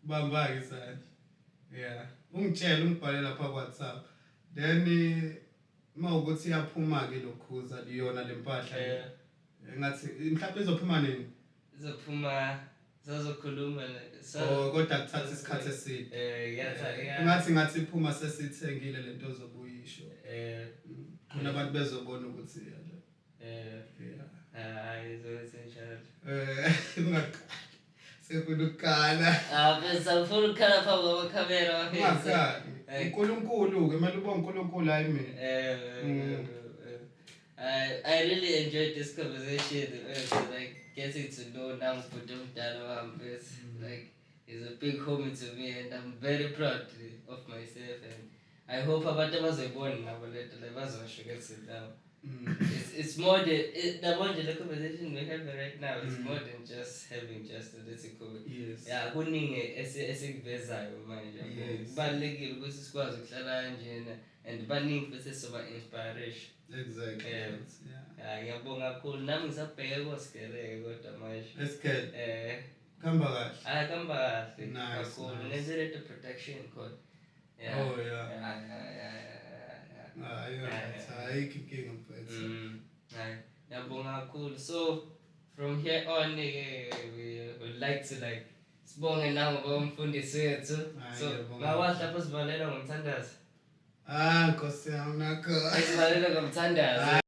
bamba isandla ungitshela ungibhalele lapha ku WhatsApp then mawukuthi iyaphuma ke lokhuza liyona lempahla ngathi mhlawumbe izophuma nini izophuma sazokhuluma kodwa kuthatha isikhathi eside ngathi iphuma sesithengile lento ozobuyisho khona abantu bezobona ukuthi sefuna ukukhala bese ufuna ukukhala phambi kwamakhamera uNkulunkulu ke manje ubonga uNkulunkulu hayi mina I really enjoyed this conversation like getting to know Nambuto Mdala like he's a big homie to me and I'm very proud of myself and I hope abantu abazobona nabo lento bazosho ukuthi now it's more than the conversation we have right now. It's more than just having just a little kuningi esikuvezayo manje kubalekile ukuthi sikwazi ukuhlala kanjena and baningi futhi soba inspiration. Exactly. Yeah. Ngiyabonga kakhulu nami ngisabheka kosikeleke kodwa manje. Esikele. Kamba kahle. Kamba kahle. Nice. Kakhulu ngenzele the production code. Yeah. Oh yeah. Yeah. Ayikho inkinga mfethu. Ngiyabonga kakhulu. So from here on we would like to like sibonge nango umfundisi wethu. So ngakwazi lapho sivalela ngomthandazo. Nkosi yami nakho. Sivalela ngomthandazo.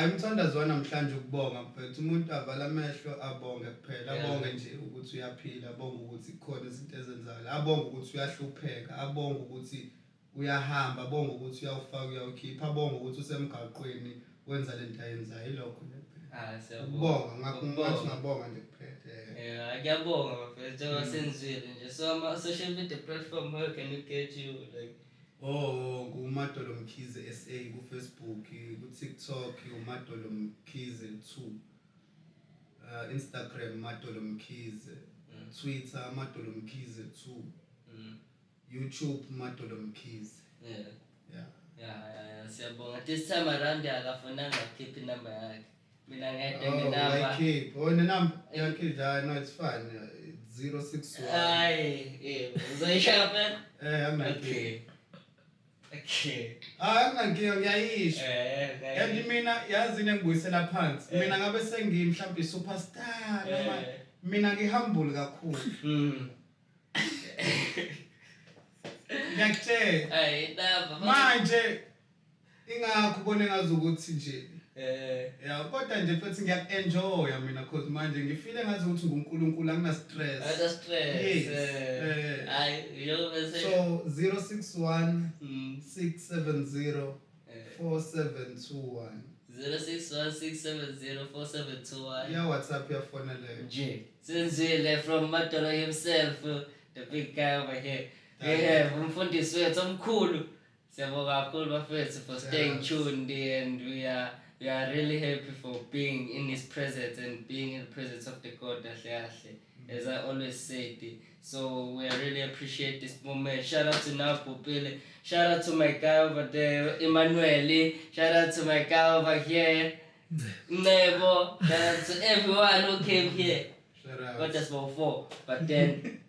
Umthandazo namhlanje ukubonga mfethu umuntu avala amehlo abonge kuphela abonge nje ukuthi uyaphila abonge ukuthi khona izinto ezenzayo abonge ukuthi uyahlupheka abonge ukuthi uyahamba abonge ukuthi uyawufaka uyawukhipha abonge ukuthi usemgaqweni wenza lento ayenzayo ilokho nje phela siyabonga ngakho ngathi ngabonga nje kuphela ngiyabonga mfethu njengoba senzile nje so ama social media platform where can we get you like nguMadolo Mkhize SA ku Facebook ku TikTok uMadolo Mkhize 2 Instagram Madolo Mkhize Twitter Madolo Mkhize 2 YouTube Madolo Mkhize siyabonga this time around akafonanga keep number yakhe mina ngede nginamba keep the number yakhe no it's fine 061 uzoyishapha okay anginankinga ngiyayisho and mina yazi ngibuyisela phansi mina ngabe mhlawumbe superstar noma mina ngihumble kakhulu ngiyakutshela manje ingakho ubone ngazi ukuthi nje kodwa nje futhi ngiyaenjoya mina because manje ngifile ngazi ukuthi nguNkulunkulu angina stress so 061 670 4721 061670471 yeah WhatsApp ya phone leyo nje senzile from Madolo himself the big guy over here we have umfundisi wethu omkhulu siyabonga kakhulu bafethu for staying tuned and we are really happy for being in his presence and being in the presence of the God as I always said. So we really appreciate this moment. Shout out to Napupile. Shout out to my guy over there, Emmanuel. Shout out to my guy over here, Nebo. Shout out to everyone who came here. Shout out. Not just about 4, but then.